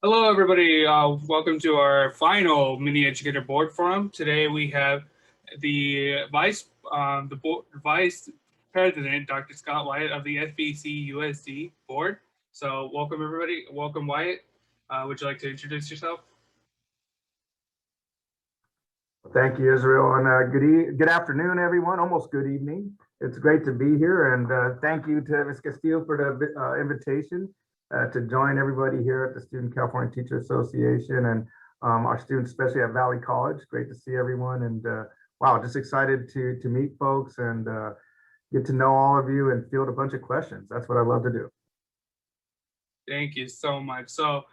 Hello, everybody. Welcome to our final mini educator board forum. Today we have the vice president, Dr. Scott Wyatt of the FBC USD board. So, welcome everybody. Welcome, Wyatt. Would you like to introduce yourself? Thank you, Israel, and good afternoon, everyone. Almost good evening. It's great to be here, and thank you to Ms. Castillo for the invitation to join everybody here at the Student California Teacher Association and our students, especially at Valley College. Great to see everyone, and wow, just excited to meet folks and get to know all of you and field a bunch of questions. That's what I love to do. Thank you so much. So,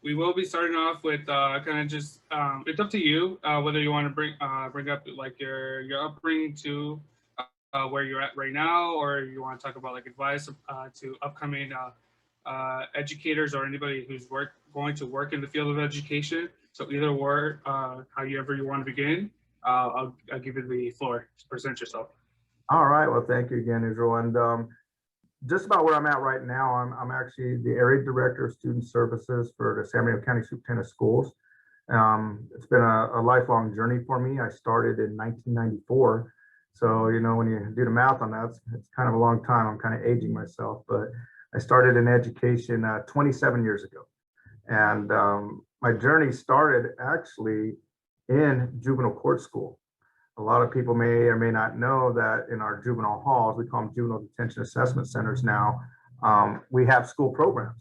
we will be starting off with kind of just it's up to you whether you want to bring up like your upbringing to where you're at right now, or you want to talk about like advice to upcoming educators or anybody who's going to work in the field of education. So either or, however you want to begin, I'll give you the floor to present yourself. All right. Well, thank you again, Israel. And just about where I'm at right now, I'm actually the area director of student services for the San Bernardino County Superintendent of Schools. It's been a lifelong journey for me. I started in 1994. So, you know, when you do the math on that, it's kind of a long time. I'm kind of aging myself, but I started in education 27 years ago. And my journey started actually in juvenile court school. A lot of people may or may not know that in our juvenile halls, we call them juvenile detention assessment centers now, we have school programs.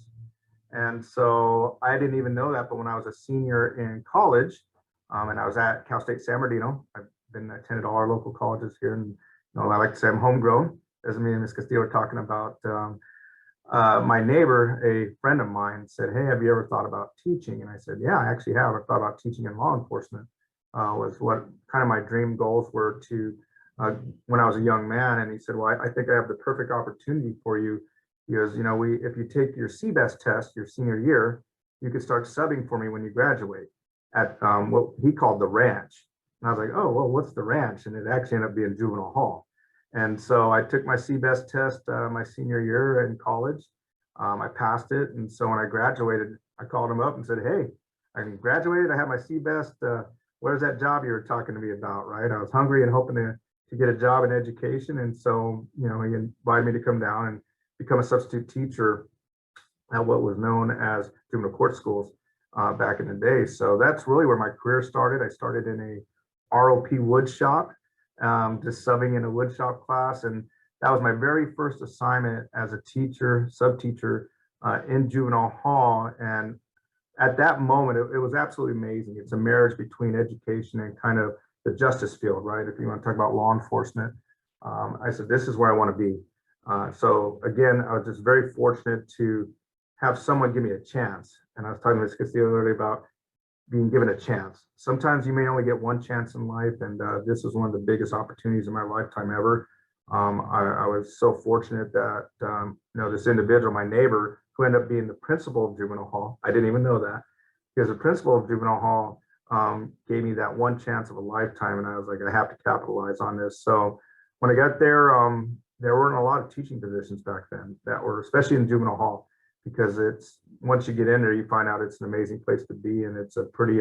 And so I didn't even know that, but when I was a senior in college, and I was at Cal State San Bernardino, I've been attended all our local colleges here, and I like to say I'm homegrown. As me and Ms. Castillo were talking about, my neighbor, a friend of mine, said, "Hey, have you ever thought about teaching?" And I said, "Yeah, I actually have. I thought about teaching in law enforcement." Was what kind of my dream goals were to when I was a young man. And he said, "Well, I think I have the perfect opportunity for you because, if you take your CBEST test your senior year, you could start subbing for me when you graduate at what he called the ranch." And I was like, "Oh, well, what's the ranch?" And it actually ended up being juvenile hall. And so I took my CBEST test my senior year in college. I passed it. And so when I graduated, I called him up and said, "Hey, I graduated. I have my CBEST. Where's that job you were talking to me about?" Right. I was hungry and hoping to get a job in education. And so, he invited me to come down and become a substitute teacher at what was known as juvenile court schools back in the day. So that's really where my career started. I started in a ROP wood shop, just subbing in a wood shop class. And that was my very first assignment as a teacher, sub teacher in juvenile hall. And at that moment, it was absolutely amazing. It's a marriage between education and kind of the justice field, right? If you want to talk about law enforcement, I said, this is where I want to be. So again, I was just very fortunate to have someone give me a chance. And I was talking to Ms. Castillo earlier about being given a chance. Sometimes you may only get one chance in life, and this was one of the biggest opportunities in my lifetime ever. I was so fortunate that this individual, my neighbor, who ended up being the principal of juvenile hall, I didn't even know that, because the principal of juvenile hall gave me that one chance of a lifetime, and I was like, I have to capitalize on this. So when I got there weren't a lot of teaching positions back then that were, especially in juvenile hall, because it's once you get in there, you find out it's an amazing place to be, and it's a pretty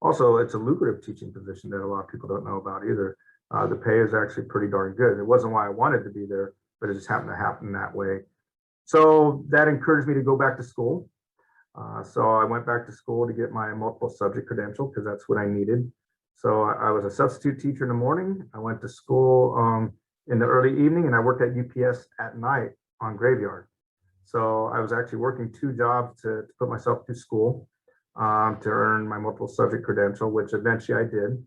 also it's a lucrative teaching position that a lot of people don't know about either. The pay is actually pretty darn good. It wasn't why I wanted to be there, but it just happened to happen that way. So that encouraged me to go back to school. So I went back to school to get my multiple subject credential because that's what I needed. So I was a substitute teacher in the morning. I went to school in the early evening, and I worked at UPS at night on graveyard. So I was actually working two jobs to put myself through school to earn my multiple subject credential, which eventually I did.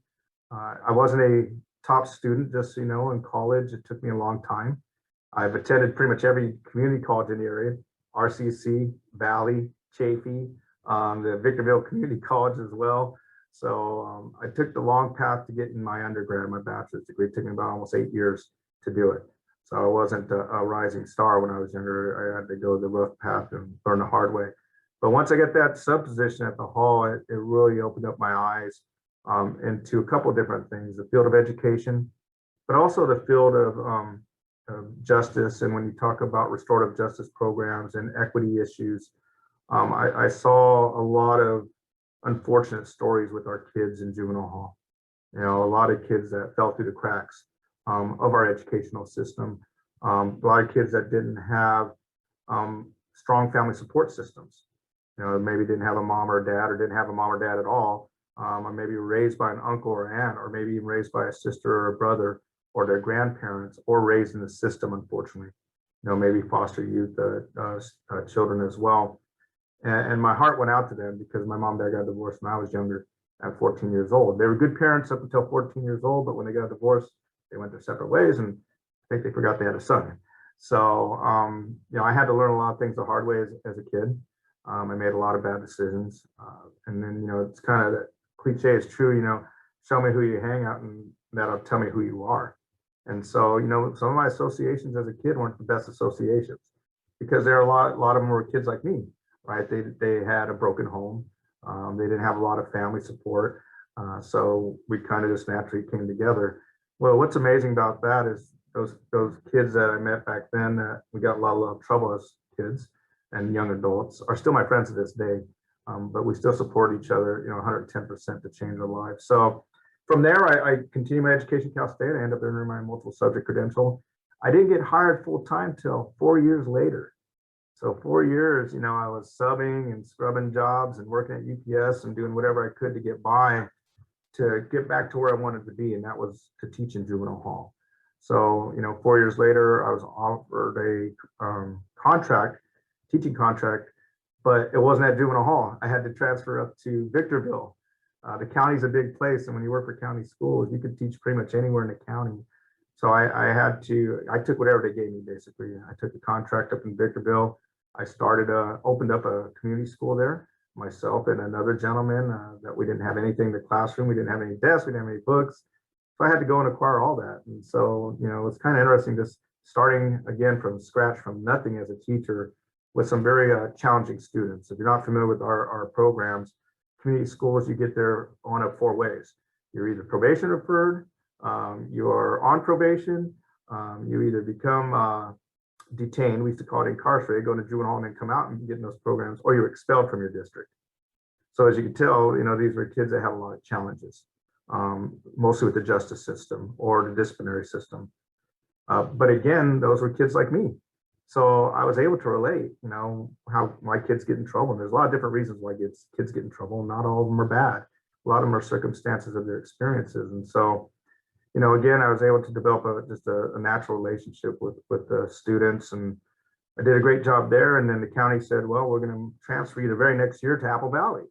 I wasn't a top student, just so you know, in college. It took me a long time. I've attended pretty much every community college in the area, RCC, Valley, Chaffey, the Victorville Community College as well. So I took the long path to get in my undergrad, my bachelor's degree. It took me about almost 8 years to do it. So I wasn't a rising star when I was younger. I had to go the rough path and learn the hard way. But once I got that sub position at the hall, it really opened up my eyes into a couple of different things, the field of education, but also the field of justice. And when you talk about restorative justice programs and equity issues, I saw a lot of unfortunate stories with our kids in juvenile hall. You know, a lot of kids that fell through the cracks of our educational system. A lot of kids that didn't have strong family support systems. You know, maybe didn't have a mom or a dad, or didn't have a mom or dad at all, or maybe raised by an uncle or aunt, or maybe even raised by a sister or a brother or their grandparents, or raised in the system, unfortunately. You know, maybe foster youth children as well. And my heart went out to them because my mom and dad got divorced when I was younger at 14 years old. They were good parents up until 14 years old, but when they got divorced, they went their separate ways, and I think they forgot they had a son. So, you know, I had to learn a lot of things the hard way as a kid. I made a lot of bad decisions. And then, you know, it's kind of that cliche is true, you know, show me who you hang out and that'll tell me who you are. And so, you know, some of my associations as a kid weren't the best associations because there are a lot of them were kids like me, right? They had a broken home. They didn't have a lot of family support. So we kind of just naturally came together. Well, what's amazing about that is those kids that I met back then that we got a lot of trouble as kids and young adults are still my friends to this day. But we still support each other, you know, 110% to change our lives. So from there, I continued my education at Cal State. I ended up earning my multiple subject credential. I didn't get hired full time till 4 years later. So 4 years, you know, I was subbing and scrubbing jobs and working at UPS and doing whatever I could to get by to get back to where I wanted to be, and that was to teach in juvenile hall. So, you know, 4 years later, I was offered a contract, teaching contract, but it wasn't at juvenile hall. I had to transfer up to Victorville. The county's a big place, and when you work for county schools, you could teach pretty much anywhere in the county. So I took whatever they gave me, basically. I took the contract up in Victorville. I opened up a community school there, myself and another gentleman that we didn't have anything in the classroom. We didn't have any desks, we didn't have any books. So I had to go and acquire all that. And so, you know, it's kind of interesting just starting again from scratch, from nothing as a teacher with some very challenging students. If you're not familiar with our programs, community schools, you get there one of four ways. You're either probation referred, you are on probation, you either become detained, we used to call it incarcerated, go to juvenile and then come out and get in those programs, or you're expelled from your district. So as you can tell, you know, these were kids that have a lot of challenges, mostly with the justice system or the disciplinary system. But again, those were kids like me. So I was able to relate, you know, how my kids get in trouble. And there's a lot of different reasons why kids get in trouble. Not all of them are bad. A lot of them are circumstances of their experiences. And so, you know, again, I was able to develop just a natural relationship with the students, and I did a great job there. And then the county said, well, we're going to transfer you the very next year to Apple Valley,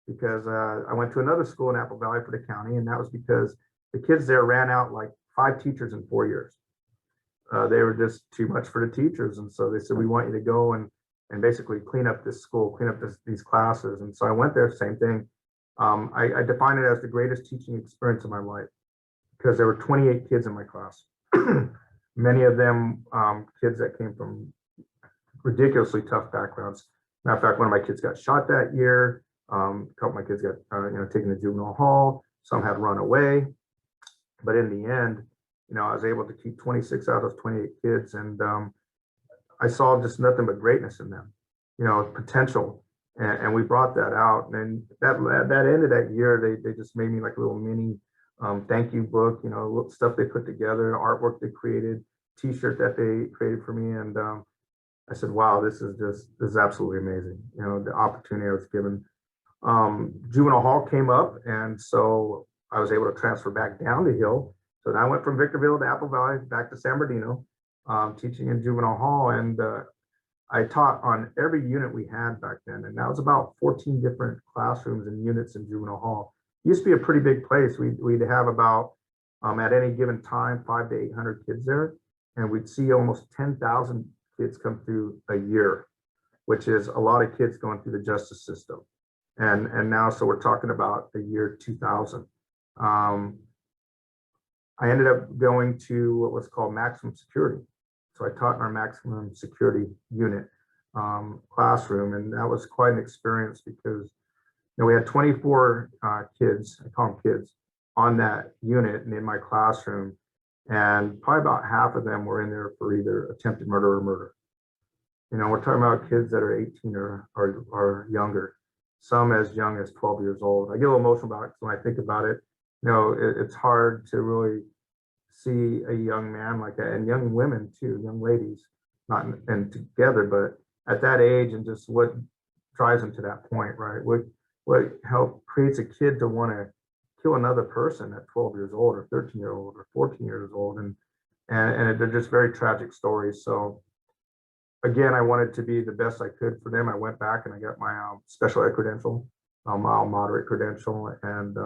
because I went to another school in Apple Valley for the county, and that was because the kids there ran out like 5 teachers in 4 years. They were just too much for the teachers, and so they said, we want you to go and basically clean up this school, clean up these classes. And so I went there, same thing. I define it as the greatest teaching experience of my life, because there were 28 kids in my class. Many of them kids that came from ridiculously tough backgrounds. Matter of fact, one of my kids got shot that year. A couple of my kids got taken to juvenile hall. Some had run away. But in the end, you know, I was able to keep 26 out of those 28 kids, and I saw just nothing but greatness in them, you know, potential. And we brought that out. And that ended that year. They just made me like a little mini thank you book, you know, stuff they put together, artwork they created, t-shirt that they created for me. And I said, wow, this is absolutely amazing. You know, the opportunity I was given. Juvenile hall came up, and so I was able to transfer back down the hill. So then I went from Victorville to Apple Valley, back to San Bernardino, teaching in juvenile hall. And I taught on every unit we had back then. And that was about 14 different classrooms and units in juvenile hall. It used to be a pretty big place. We'd have about, at any given time, 500 to 800 kids there. And we'd see almost 10,000 kids come through a year, which is a lot of kids going through the justice system. And now, so we're talking about the year 2000. I ended up going to what was called maximum security. So I taught in our maximum security unit classroom, and that was quite an experience because, you know, we had 24 kids, I call them kids, on that unit and in my classroom, and probably about half of them were in there for either attempted murder or murder. We're talking about kids that are 18 or younger, some as young as 12 years old. I get a little emotional about it when I think about it. It's hard to really see a young man like that, and young women too, young ladies, not and together, but at that age, and just what drives them to that point, right? What help creates a kid to want to kill another person at 12 years old or 13-year-old or 14 years old, and they're just very tragic stories. So again, I wanted to be the best I could for them. I went back and I got my special ed credential, mild moderate credential, and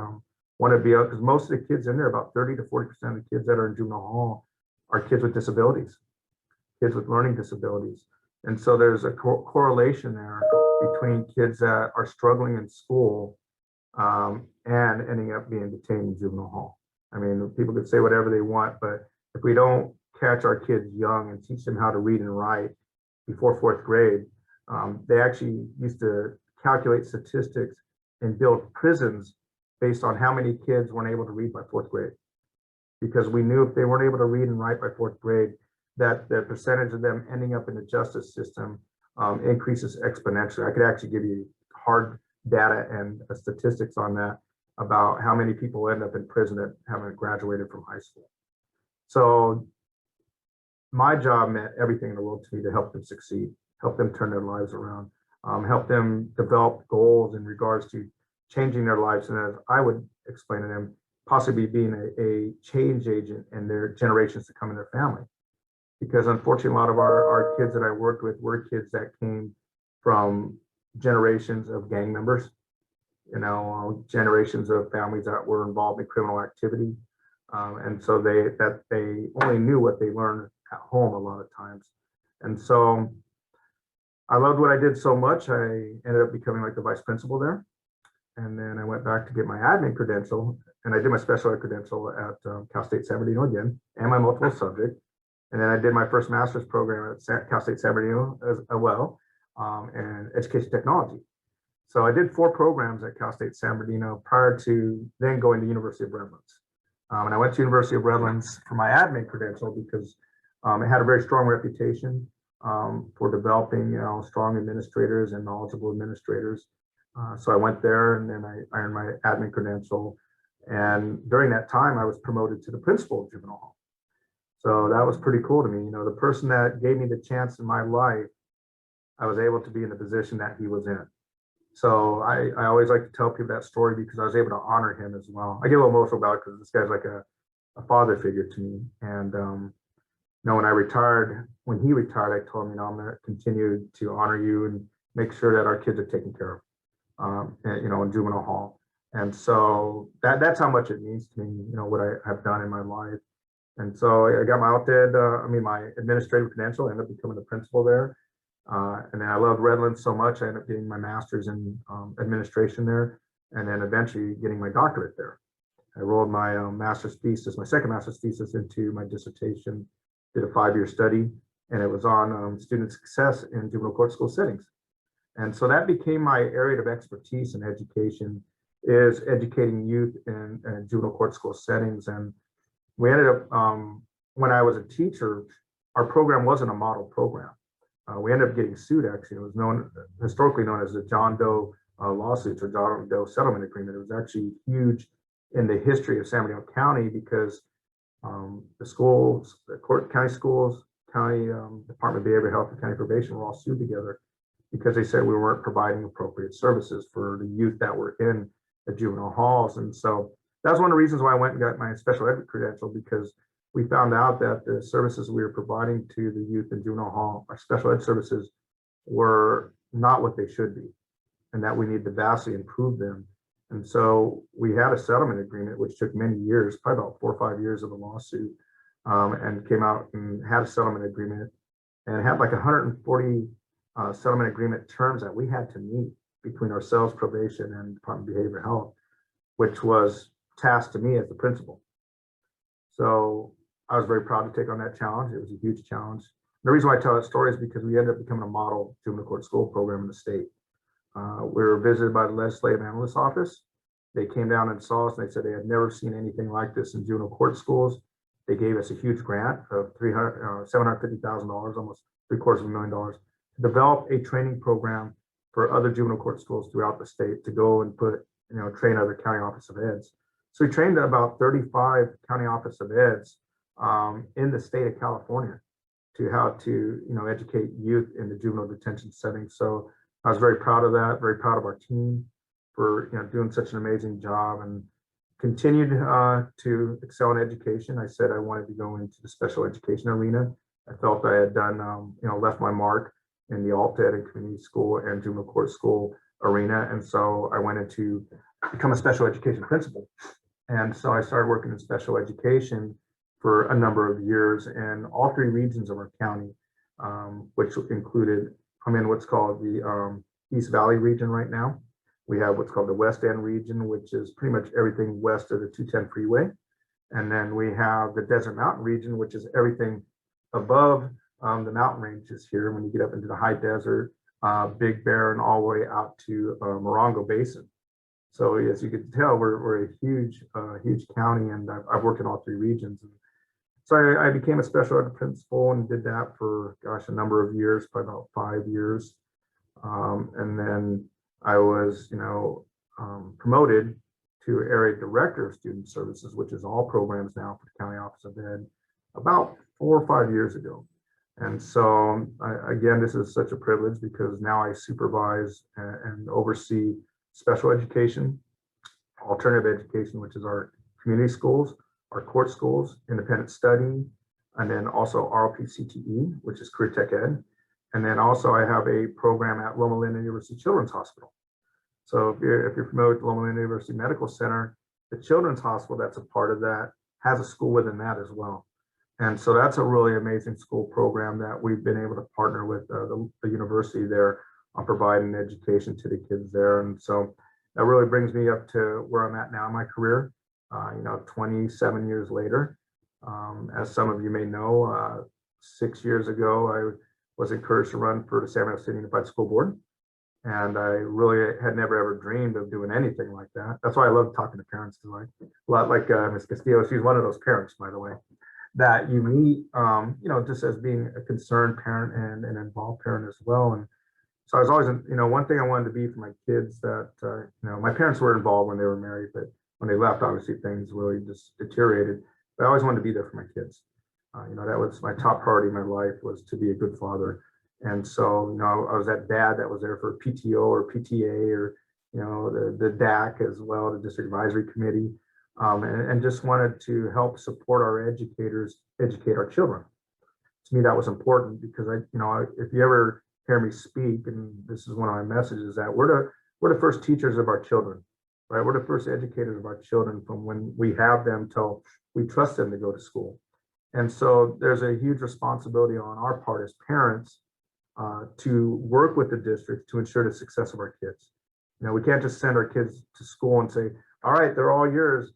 wanted to be out because most of the kids in there, about 30 to 40% of the kids that are in juvenile hall are kids with disabilities, kids with learning disabilities. And so there's a correlation there between kids that are struggling in school and ending up being detained in juvenile hall. I mean, people could say whatever they want, but if we don't catch our kids young and teach them how to read and write before fourth grade, they actually used to calculate statistics and build prisons based on how many kids weren't able to read by fourth grade. Because we knew if they weren't able to read and write by fourth grade, that the percentage of them ending up in the justice system increases exponentially. I could actually give you hard data and statistics on that about how many people end up in prison that haven't graduated from high school. So my job meant everything in the world to me to help them succeed, help them turn their lives around, help them develop goals in regards to changing their lives. And as I would explain to them, possibly being a change agent in their generations to come in their family. Because unfortunately, a lot of our kids that I worked with were kids that came from generations of gang members, generations of families that were involved in criminal activity. And so they only knew what they learned at home a lot of times. And so I loved what I did so much, I ended up becoming like the vice principal there. And then I went back to get my admin credential, and I did my special ed credential at Cal State San Bernardino again, and my multiple subject. And then I did my first master's program at Cal State San Bernardino as well, in education technology. So I did 4 programs at Cal State San Bernardino prior to then going to University of Redlands. And I went to University of Redlands for my admin credential because it had a very strong reputation for developing, strong administrators and knowledgeable administrators. So I went there, and then I earned my admin credential. And during that time, I was promoted to the principal of juvenile hall. So that was pretty cool to me. The person that gave me the chance in my life, I was able to be in the position that he was in. So I always like to tell people that story because I was able to honor him as well. I get a little emotional about it because this guy's like a father figure to me. And when I retired, when he retired, I told him, I'm going to continue to honor you and make sure that our kids are taken care of. In juvenile hall. And so that's how much it means to me, what I have done in my life. And so I got my my administrative credential, I ended up becoming the principal there. And then I loved Redlands so much, I ended up getting my master's in administration there, and then eventually getting my doctorate there. I rolled my my second master's thesis into my dissertation, did a 5-year study, and it was on student success in juvenile court school settings. And so that became my area of expertise in education, is educating youth in juvenile court school settings. And we ended up, when I was a teacher, our program wasn't a model program. We ended up getting sued, actually. It was historically known as the John Doe lawsuits or John Doe settlement agreement. It was actually huge in the history of San Bernardino County because the schools, the county schools, county Department of Behavioral Health and county probation were all sued together because they said we weren't providing appropriate services for the youth that were in the juvenile halls. And so that's one of the reasons why I went and got my special ed credential, because we found out that the services we were providing to the youth in juvenile hall, our special ed services, were not what they should be, and that we need to vastly improve them. And so we had a settlement agreement, which took many years, probably about 4 or 5 years of a lawsuit, and came out and had a settlement agreement and had like 140 settlement agreement terms that we had to meet between ourselves, probation, and Department of Behavioral Health, which was tasked to me as the principal. So I was very proud to take on that challenge. It was a huge challenge. The reason why I tell that story is because we ended up becoming a model juvenile court school program in the state. We were visited by the legislative analyst's office. They came down and saw us, and they said they had never seen anything like this in juvenile court schools. They gave us a huge grant of $750,000, almost $750,000, develop a training program for other juvenile court schools throughout the state to go and train other county office of eds. So we trained about 35 county office of eds in the state of California to how to, educate youth in the juvenile detention setting. So I was very proud of that, very proud of our team for, doing such an amazing job, and continued to excel in education. I said I wanted to go into the special education arena. I felt I had done, left my mark in the alt ed and community school and juvenile court school arena. And so I went into become a special education principal. And so I started working in special education for a number of years in all three regions of our county, which included, I'm in what's called the East Valley region right now. We have what's called the West End region, which is pretty much everything west of the 210 freeway. And then we have the Desert Mountain region, which is everything above the mountain ranges here when you get up into the high desert, Big Bear, and all the way out to Morongo Basin. So as you can tell, we're a huge county, and I've worked in all three regions. So I became a special ed principal and did that for, a number of years, probably about 5 years. And then I was, promoted to area director of student services, which is all programs now for the county office of ed, about 4 or 5 years ago. And so again, this is such a privilege because now I supervise and oversee special education, alternative education, which is our community schools, our court schools, independent study, and then also RLP-CTE, which is career tech ed. And then also I have a program at Loma Linda University Children's Hospital. So if you're familiar with Loma Linda University Medical Center, the Children's Hospital that's a part of that has a school within that as well. And so that's a really amazing school program that we've been able to partner with the university there on providing education to the kids there. And so that really brings me up to where I'm at now in my career, 27 years later. As some of you may know, 6 years ago, I was encouraged to run for the San Mateo City Unified School Board. And I really had never ever dreamed of doing anything like that. That's why I love talking to parents, because a lot like Ms. Castillo, she's one of those parents, by the way, that you meet, just as being a concerned parent and an involved parent as well. And so I was always, one thing I wanted to be for my kids that, my parents were involved when they were married, but when they left, obviously things really just deteriorated. But I always wanted to be there for my kids. That was my top priority in my life, was to be a good father. And so, I was that dad that was there for PTO or PTA or, the DAC as well, the District Advisory Committee, and just wanted to help support our educators educate our children. To me, that was important because if you ever hear me speak, and this is one of my messages, that we're the first teachers of our children, right? We're the first educators of our children from when we have them till we trust them to go to school. And so there's a huge responsibility on our part as parents to work with the district to ensure the success of our kids. We can't just send our kids to school and say, all right, they're all yours,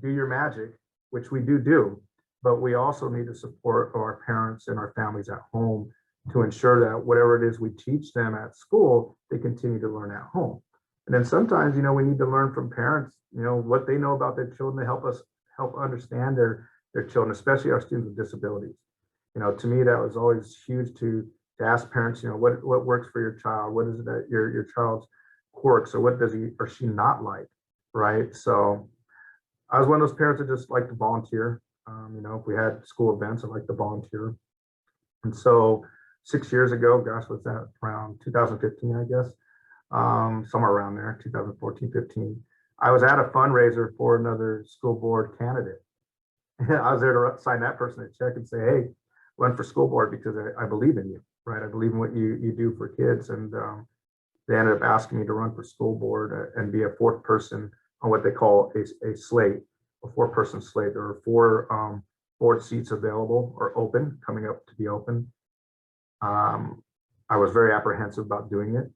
do your magic, which we do, but we also need to support our parents and our families at home to ensure that whatever it is we teach them at school, they continue to learn at home. And then sometimes, we need to learn from parents, what they know about their children to help understand their children, especially our students with disabilities. To me, that was always huge to ask parents, what works for your child? What is it that your child's quirks, or what does he or she not like, right? So I was one of those parents that just like to volunteer. If we had school events, I like to volunteer. And so 6 years ago, gosh, was that around 2015, I guess, somewhere around there, 2014, 15, I was at a fundraiser for another school board candidate. I was there to sign that person a check and say, hey, run for school board because I believe in you, right? I believe in what you do for kids. And they ended up asking me to run for school board and be a fourth person on what they call a slate, a 4-person slate. There are 4 board seats available or open, coming up to be open. I was very apprehensive about doing it.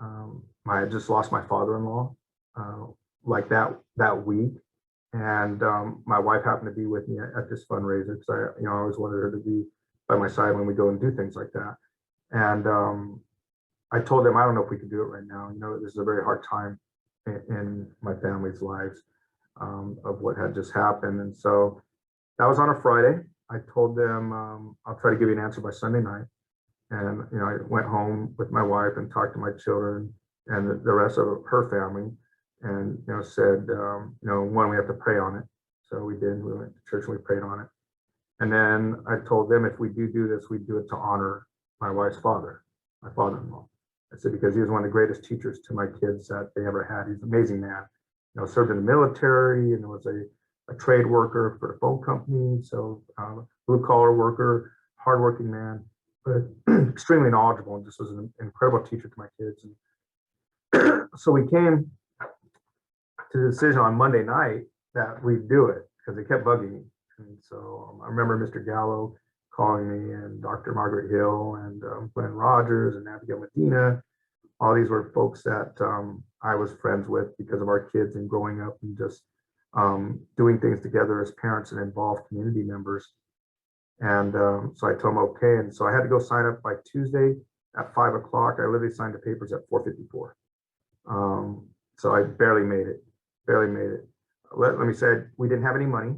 I had just lost my father-in-law like that week. And my wife happened to be with me at this fundraiser because I always wanted her to be by my side when we go and do things like that. And I told them, I don't know if we can do it right now. This is a very hard time in my family's lives of what had just happened. And so that was on a Friday. I told them, I'll try to give you an answer by Sunday night. And, I went home with my wife and talked to my children and the rest of her family and, said, one, we have to pray on it. So we did. We went to church and we prayed on it. And then I told them if we do this, we do it to honor my wife's father, my father-in-law. I said, because he was one of the greatest teachers to my kids that they ever had. He's an amazing man. Served in the military and was a trade worker for the phone company. So blue collar worker, hardworking man, but extremely knowledgeable and just was an incredible teacher to my kids. And so we came to the decision on Monday night that we'd do it because they kept bugging me. And so I remember Mr. Gallo calling me and Dr. Margaret Hill and Glenn Rogers and Abigail Medina. All these were folks that I was friends with because of our kids and growing up and just doing things together as parents and involved community members. And so I told them, okay. And so I had to go sign up by Tuesday at 5 o'clock. I literally signed the papers at 4:54. So I barely made it. Let me say, we didn't have any money.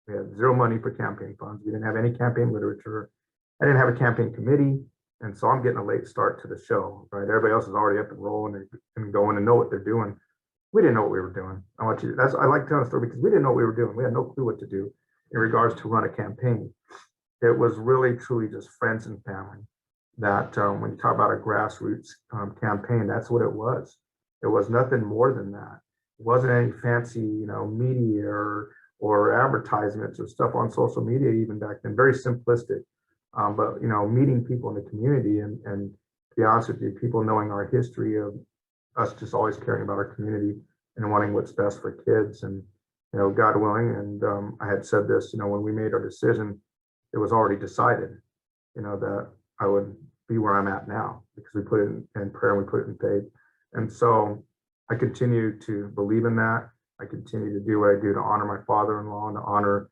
We had zero money for campaign funds. We didn't have any campaign literature. I didn't have a campaign committee. And so I'm getting a late start to the show, right? Everybody else is already up and rolling and going and know what they're doing. We didn't know what we were doing. I like telling the story because we didn't know what we were doing. We had no clue what to do in regards to run a campaign. It was really, truly just friends and family that when you talk about a grassroots campaign, that's what it was. It was nothing more than that. It wasn't any fancy, media or advertisements or stuff on social media even back then, very simplistic. But, meeting people in the community and to be honest with you, people knowing our history of us just always caring about our community and wanting what's best for kids and, God willing. And I had said this, when we made our decision, it was already decided, that I would be where I'm at now because we put it in prayer and we put it in faith. And so I continue to believe in that. I continue to do what I do to honor my father-in-law and to honor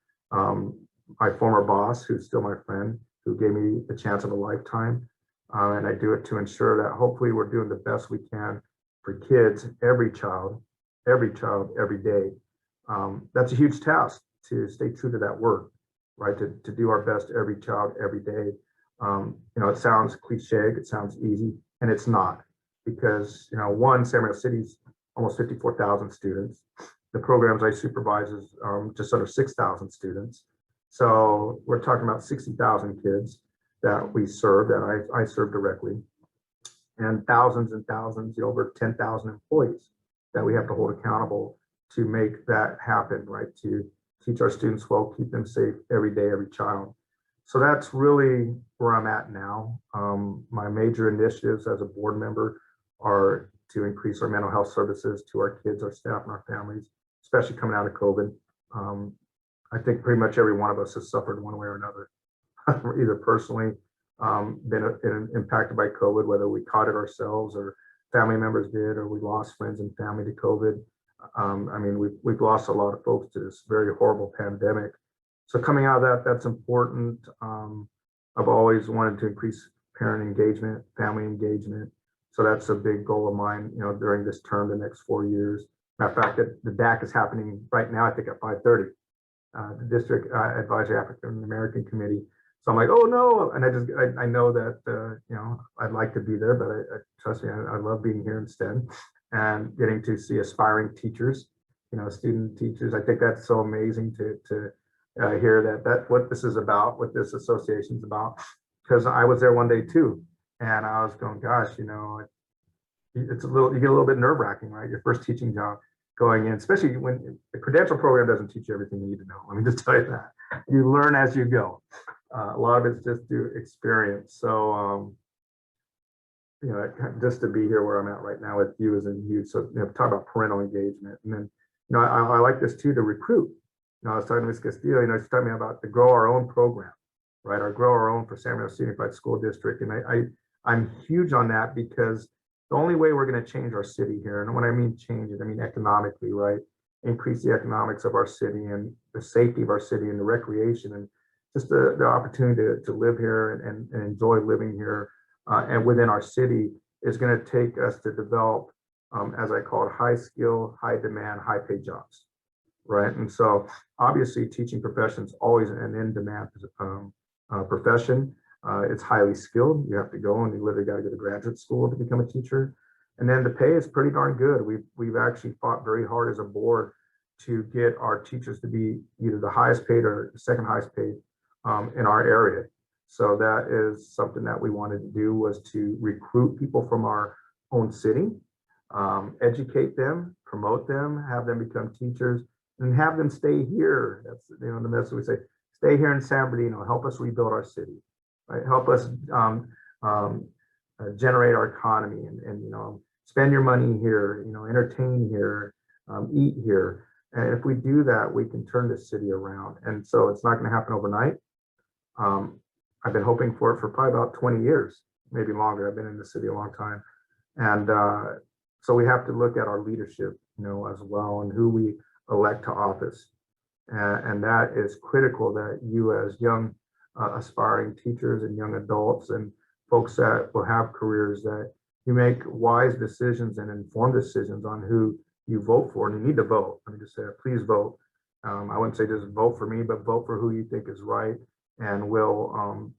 my former boss, who's still my friend, who gave me the chance of a lifetime. And I do it to ensure that hopefully we're doing the best we can for kids, every child, every day. That's a huge task to stay true to that word, right? To do our best every child, every day. It sounds cliche, it sounds easy, and it's not. Because, one, San Diego City's almost 54,000 students. The programs I supervise is just under 6,000 students. So we're talking about 60,000 kids that we serve, that I serve directly, and thousands, over 10,000 employees that we have to hold accountable to make that happen, right? To teach our students well, keep them safe every day, every child. So that's really where I'm at now. My major initiatives as a board member are to increase our mental health services to our kids, our staff, and our families, especially coming out of COVID. I think pretty much every one of us has suffered one way or another, either personally been impacted by COVID, whether we caught it ourselves or family members did, or we lost friends and family to COVID. We've lost a lot of folks to this very horrible pandemic. So coming out of that, that's important. I've always wanted to increase parent engagement, family engagement. So that's a big goal of mine, during this term, the next 4 years. Matter of fact, the DAC is happening right now, I think at 5:30. The District Advisory African American Committee. So I'm like, oh no, and I know that I'd like to be there, but I trust me, I love being here instead and getting to see aspiring teachers, student teachers. I think that's so amazing to hear that what this is about, what this association is about, because I was there one day too, and I was going, gosh, it's you get a little bit nerve wracking, right? Your first teaching job. Going in, especially when the credential program doesn't teach you everything you need to know. Let me just tell you that. You learn as you go. A lot of it's just through experience. So, just to be here where I'm at right now with you is a huge, so, talk about parental engagement. And then, I like this too, to recruit. I was talking to Ms. Castillo, she's talking about to grow our own program, right? Or grow our own for San Diego Unified School District. And I'm huge on that because the only way we're going to change our city here, and when I mean change it, I mean economically, right? Increase the economics of our city and the safety of our city and the recreation and just the opportunity to live here and enjoy living here and within our city is going to take us to develop, as I call it, high skill, high demand, high paid jobs, right? And so obviously teaching profession is always an in demand profession. It's highly skilled. You have to go and you literally got to go to graduate school to become a teacher. And then the pay is pretty darn good. We've actually fought very hard as a board to get our teachers to be either the highest paid or the second highest paid in our area. So that is something that we wanted to do, was to recruit people from our own city, educate them, promote them, have them become teachers, and have them stay here. That's the message we say: stay here in San Bernardino, help us rebuild our city, right? Help us generate our economy, and spend your money here, entertain here, eat here. And if we do that, we can turn this city around. And so it's not going to happen overnight. I've been hoping for it for probably about 20 years, maybe longer. I've been in the city a long time. And so we have to look at our leadership, as well, and who we elect to office. And that is critical, that you as young aspiring teachers and young adults and folks that will have careers, that you make wise decisions and informed decisions on who you vote for. And you need to vote. Let me just say, please vote. I wouldn't say just vote for me, but vote for who you think is right and will,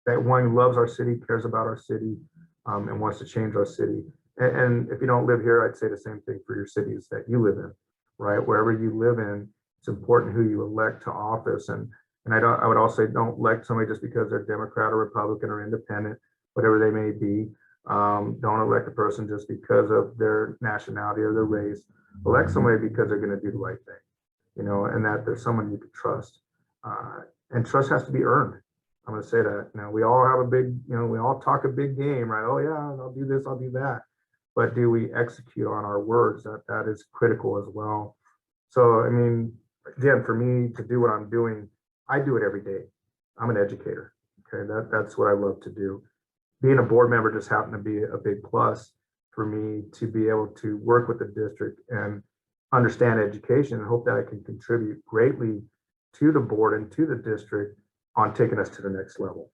that one loves our city, cares about our city, and wants to change our city. And if you don't live here, I'd say the same thing for your cities that you live in, right? Wherever you live in, it's important who you elect to office. And I would also say, don't elect somebody just because they're Democrat or Republican or independent, whatever they may be. Don't elect a person just because of their nationality or their race. Elect somebody because they're going to do the right thing, and that there's someone you can trust. And trust has to be earned. I'm going to say that. We all have a big, we all talk a big game, right? Oh yeah, I'll do this, I'll do that. But do we execute on our words? That is critical as well. So, I mean, again, for me to do what I'm doing, I do it every day. I'm an educator. Okay, that's what I love to do. Being a board member just happened to be a big plus for me, to be able to work with the district and understand education, and hope that I can contribute greatly to the board and to the district on taking us to the next level.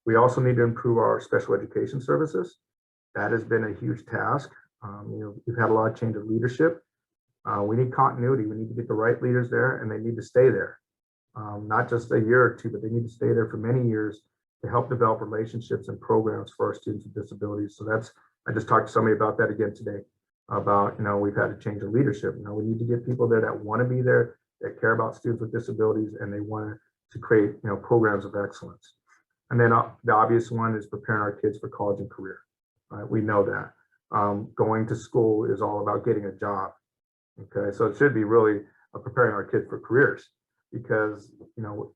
We also need to improve our special education services. That has been a huge task. We've had a lot of change of leadership. We need continuity. We need to get the right leaders there, and they need to stay there. Not just a year or two, but they need to stay there for many years to help develop relationships and programs for our students with disabilities. So I just talked to somebody about that again today, about, we've had to change the leadership. We need to get people there that want to be there, that care about students with disabilities, and they want to create, programs of excellence. And then the obvious one is preparing our kids for college and career. Right? We know that going to school is all about getting a job. Okay, so it should be really preparing our kids for careers, because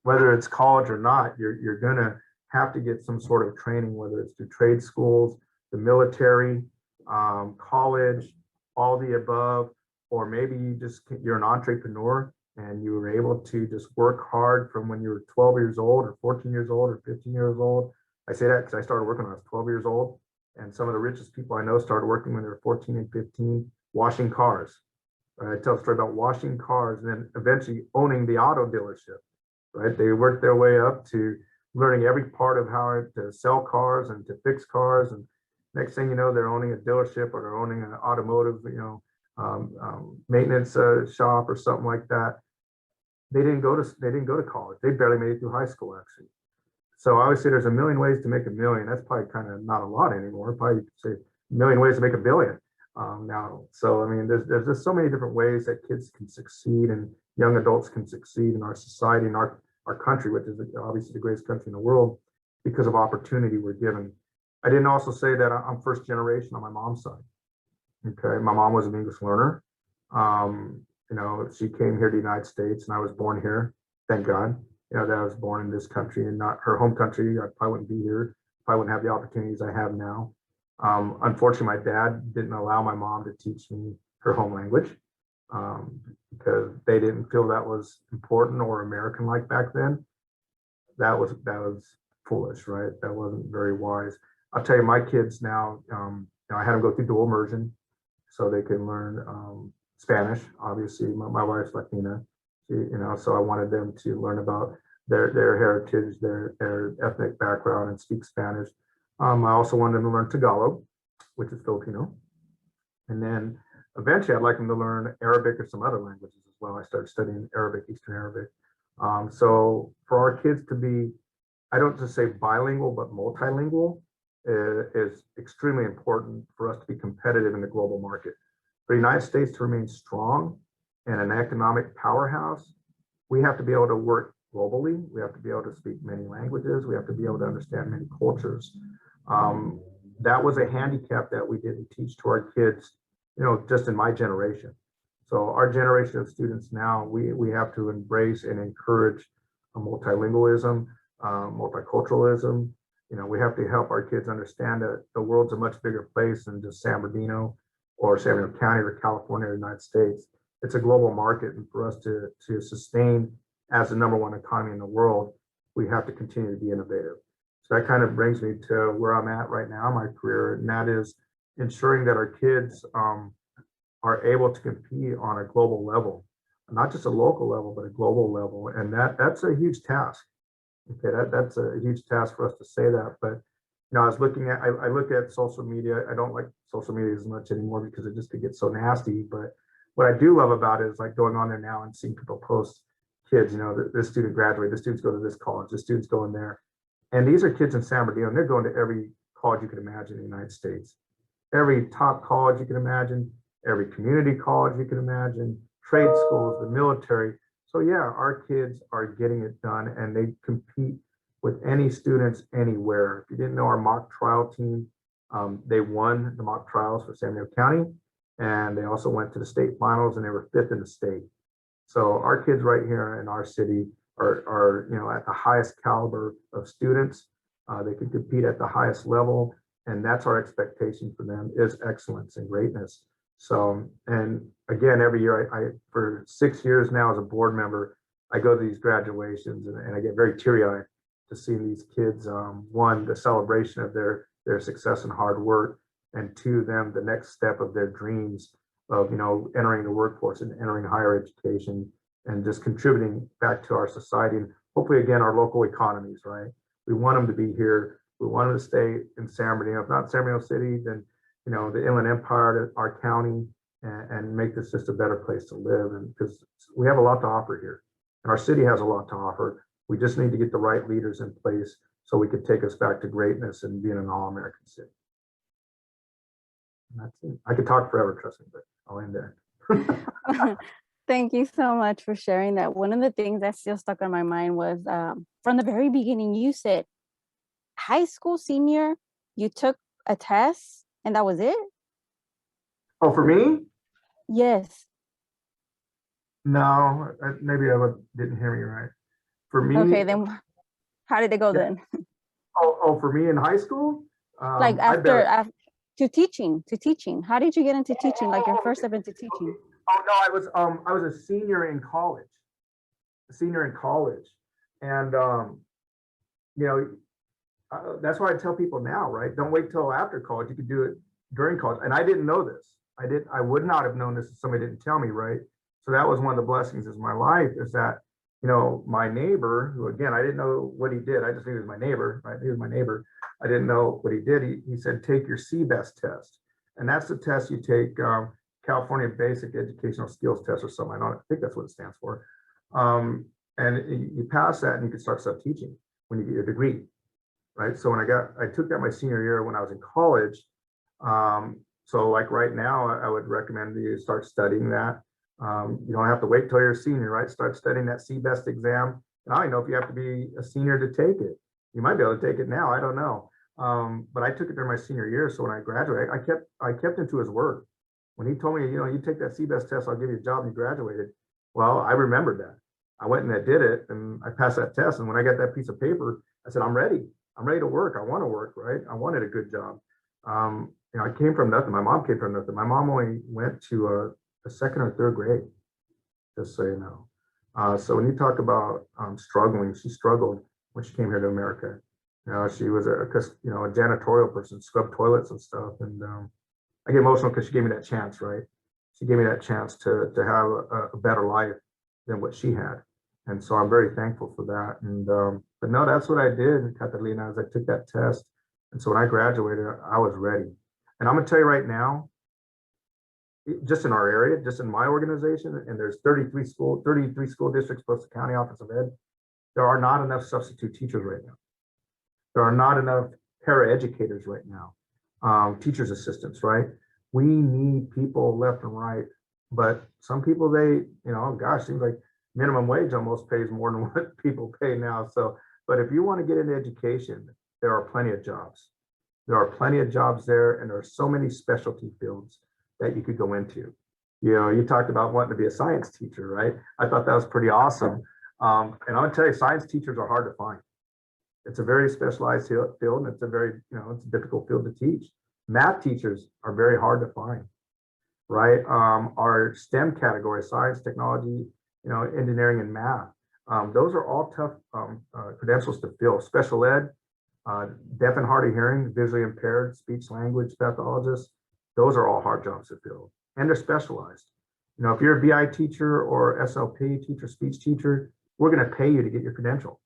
whether it's college or not, you're gonna have to get some sort of training, whether it's through trade schools, the military, college, all the above, or maybe you're an entrepreneur and you were able to just work hard from when you were 12 years old or 14 years old or 15 years old. I say that because I started working when I was 12 years old, and some of the richest people I know started working when they were 14 and 15, washing cars. I tell a story about washing cars and then eventually owning the auto dealership, right? They worked their way up to learning every part of how to sell cars and to fix cars. And next thing you know, they're owning a dealership, or they're owning an automotive, maintenance shop or something like that. They didn't go to college. They barely made it through high school, actually. So obviously there's a million ways to make a million. That's probably kind of not a lot anymore. Probably you could say a million ways to make a billion now. So I mean, there's just so many different ways that kids can succeed and young adults can succeed in our society and our country, which is obviously the greatest country in the world, because of opportunity we're given. I didn't also say that I'm first generation on my mom's side. Okay, my mom was an English learner. She came here to the United States, and I was born here. Thank God, that I was born in this country and not her home country. I probably wouldn't be here. Probably wouldn't have the opportunities I have now. Unfortunately, my dad didn't allow my mom to teach me her home language because they didn't feel that was important or American-like back then. That was foolish, right? That wasn't very wise. I'll tell you, my kids now, I had them go through dual immersion so they can learn Spanish. Obviously, my wife's Latina, so I wanted them to learn about their heritage, their ethnic background, and speak Spanish. I also wanted them to learn Tagalog, which is Filipino. And then eventually I'd like them to learn Arabic or some other languages as well. I started studying Arabic, Eastern Arabic. So for our kids to be I don't just say bilingual, but multilingual is extremely important for us to be competitive in the global market. For the United States to remain strong and an economic powerhouse, we have to be able to work globally. We have to be able to speak many languages. We have to be able to understand many cultures. That was a handicap that we didn't teach to our kids, just in my generation. So our generation of students now, we have to embrace and encourage a multilingualism, multiculturalism. We have to help our kids understand that the world's a much bigger place than just San Bernardino or San Bernardino County or California or the United States. It's a global market, and for us to sustain as the #1 economy in the world, we have to continue to be innovative. So that kind of brings me to where I'm at right now in my career, and that is ensuring that our kids are able to compete on a global level, not just a local level, but a global level. And that's a huge task. Okay, that's a huge task for us to say that. But I was looking at, I look at social media. I don't like social media as much anymore because it just could get so nasty. But what I do love about it is like going on there now and seeing people post kids, this student graduated, the students go to this college, the students go in there. And these are kids in San Bernardino, and they're going to every college you can imagine in the United States. Every top college you can imagine, every community college you can imagine, trade schools, the military. So yeah, our kids are getting it done, and they compete with any students anywhere. If you didn't know, our mock trial team, they won the mock trials for San Bernardino County, and they also went to the state finals, and they were 5th in the state. So our kids right here in our city are at the highest caliber of students. They can compete at the highest level, and that's our expectation for them, is excellence and greatness. So, and again, every year, I for 6 years now as a board member, I go to these graduations, and I get very teary-eyed to see these kids, one, the celebration of their success and hard work, and two, them, the next step of their dreams of, entering the workforce and entering higher education and just contributing back to our society and hopefully, again, our local economies, right? We want them to be here. We want them to stay in San Bernardino. If not San Bernardino City, then, the Inland Empire, our county, and make this just a better place to live. And because we have a lot to offer here, and our city has a lot to offer. We just need to get the right leaders in place so we could take us back to greatness and being an all-American city. And that's it. I could talk forever, trust me, but I'll end there. Thank you so much for sharing that. One of the things that still stuck on my mind was from the very beginning, you said high school senior, you took a test and that was it? Oh, for me? Yes. No, maybe I didn't hear me right. For me. Okay, then how did it go then? Oh, for me in high school? Like after to teaching. How did you get into teaching? Like your first step into teaching? Oh no, I was a senior in college. And that's why I tell people now, right? Don't wait till after college. You could do it during college. And I didn't know this. I would not have known this if somebody didn't tell me, right? So that was one of the blessings of my life, is that, my neighbor, who again, I didn't know what he did. I just knew he was my neighbor, right? He was my neighbor. I didn't know what he did. He said, take your CBEST test. And that's the test you take, California Basic Educational Skills Test or something. I think that's what it stands for. And you pass that and you can start teaching when you get your degree, right? So when I took that my senior year when I was in college. So like right now, I would recommend you start studying that. You don't have to wait till you're a senior, right? Start studying that CBEST exam. And I don't know if you have to be a senior to take it. You might be able to take it now. I don't know. But I took it during my senior year. So when I graduated, I kept him to his word. When he told me, you take that CBEST test, I'll give you a job, and you graduated. Well, I remembered that. I went and I did it, and I passed that test. And when I got that piece of paper, I said, I'm ready. I'm ready to work. I want to work, right? I wanted a good job. I came from nothing. My mom came from nothing. My mom only went to a second or third grade, just so you know. So when you talk about struggling, she struggled when she came here to America. She was a janitorial person, scrubbed toilets and stuff. And I get emotional because she gave me that chance, right? She gave me that chance to have a better life than what she had. And so I'm very thankful for that. And but no, that's what I did, Catalina, as I took that test. And so when I graduated, I was ready. And I'm gonna tell you right now, just in our area, just in my organization, and there's 33 school districts plus the county office of ed, there are not enough substitute teachers right now. There are not enough paraeducators right now, teachers assistants, right? We need people left and right, but some people, they, gosh, seems like minimum wage almost pays more than what people pay now. So, but if you want to get into education, there are plenty of jobs. There are plenty of jobs there, and there are so many specialty fields that you could go into. You talked about wanting to be a science teacher, right? I thought that was pretty awesome. And I'm gonna tell you, science teachers are hard to find. It's a very specialized field, and it's a very, it's a difficult field to teach. Math teachers are very hard to find, right? Our STEM category, science, technology, engineering, and math, those are all tough credentials to fill. Special ed, deaf and hard of hearing, visually impaired, speech language pathologists, those are all hard jobs to fill, and they're specialized. If you're a BI teacher or SLP teacher, speech teacher, we're going to pay you to get your credential,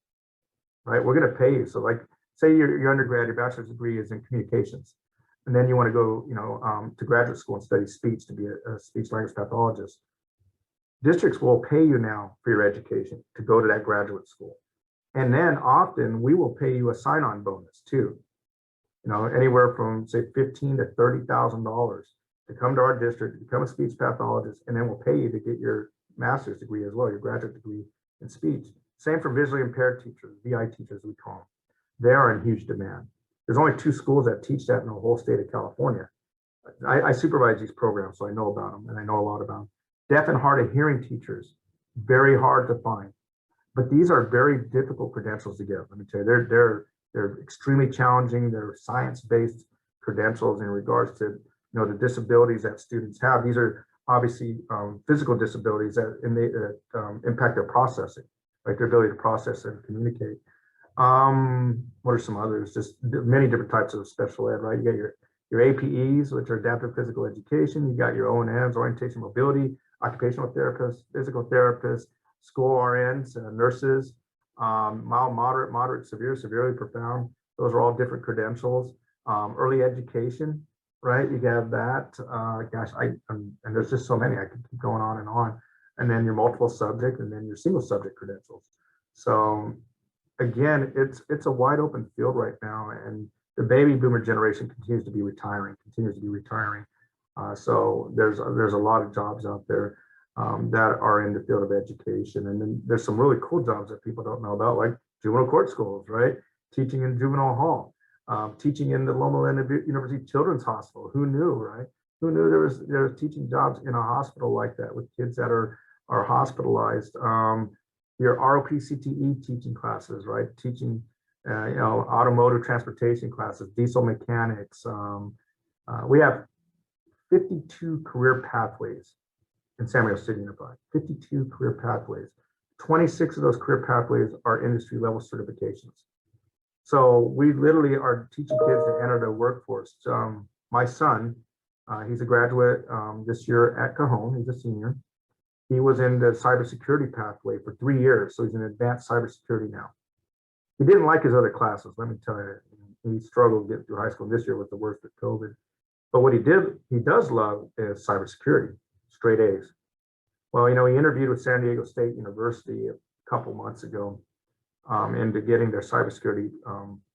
right? We're going to pay you. So like, say your undergrad, your bachelor's degree is in communications, and then you want to go, to graduate school and study speech to be a speech language pathologist. Districts will pay you now for your education to go to that graduate school. And then often we will pay you a sign-on bonus too. Anywhere from say $15,000 to $30,000 to come to our district, to become a speech pathologist, and then we'll pay you to get your master's degree as well, your graduate degree in speech. Same for visually impaired teachers, VI teachers we call them. They are in huge demand. There's only 2 schools that teach that in the whole state of California. I supervise these programs, so I know about them, and I know a lot about them. Deaf and hard of hearing teachers, very hard to find. But these are very difficult credentials to get. Let me tell you, they're extremely challenging. They're science-based credentials in regards to the disabilities that students have. These are obviously physical disabilities that impact their processing, like their ability to process and communicate. What are some others? Just many different types of special ed, right? You got your APEs, which are adaptive physical education. You got your O&Ms, orientation mobility, occupational therapists, physical therapists, school RNs, nurses, mild, moderate, severe, severely profound. Those are all different credentials. Early education, right? You have that. Gosh, and there's just so many. I could keep going on and on. And then your multiple subject, and then your single subject credentials. So again, it's a wide open field right now, and the baby boomer generation continues to be retiring. So there's a lot of jobs out there that are in the field of education. And then there's some really cool jobs that people don't know about, like juvenile court schools, right? Teaching in juvenile hall, teaching in the Loma Linda University Children's Hospital. Who knew, right? Who knew there was teaching jobs in a hospital like that with kids that are hospitalized? Your ROP-CTE teaching classes, right? Teaching, automotive transportation classes, diesel mechanics. We have 52 career pathways in San Diego City Unified, 52 career pathways. 26 of those career pathways are industry level certifications. So we literally are teaching kids to enter the workforce. My son, he's a graduate this year at Cajon, he's a senior. He was in the cybersecurity pathway for 3 years. So he's in advanced cybersecurity now. He didn't like his other classes, let me tell you. He struggled to get through high school. This year was the worst of COVID. But what he does love is cybersecurity, straight A's. Well, he interviewed with San Diego State University a couple months ago into getting their cybersecurity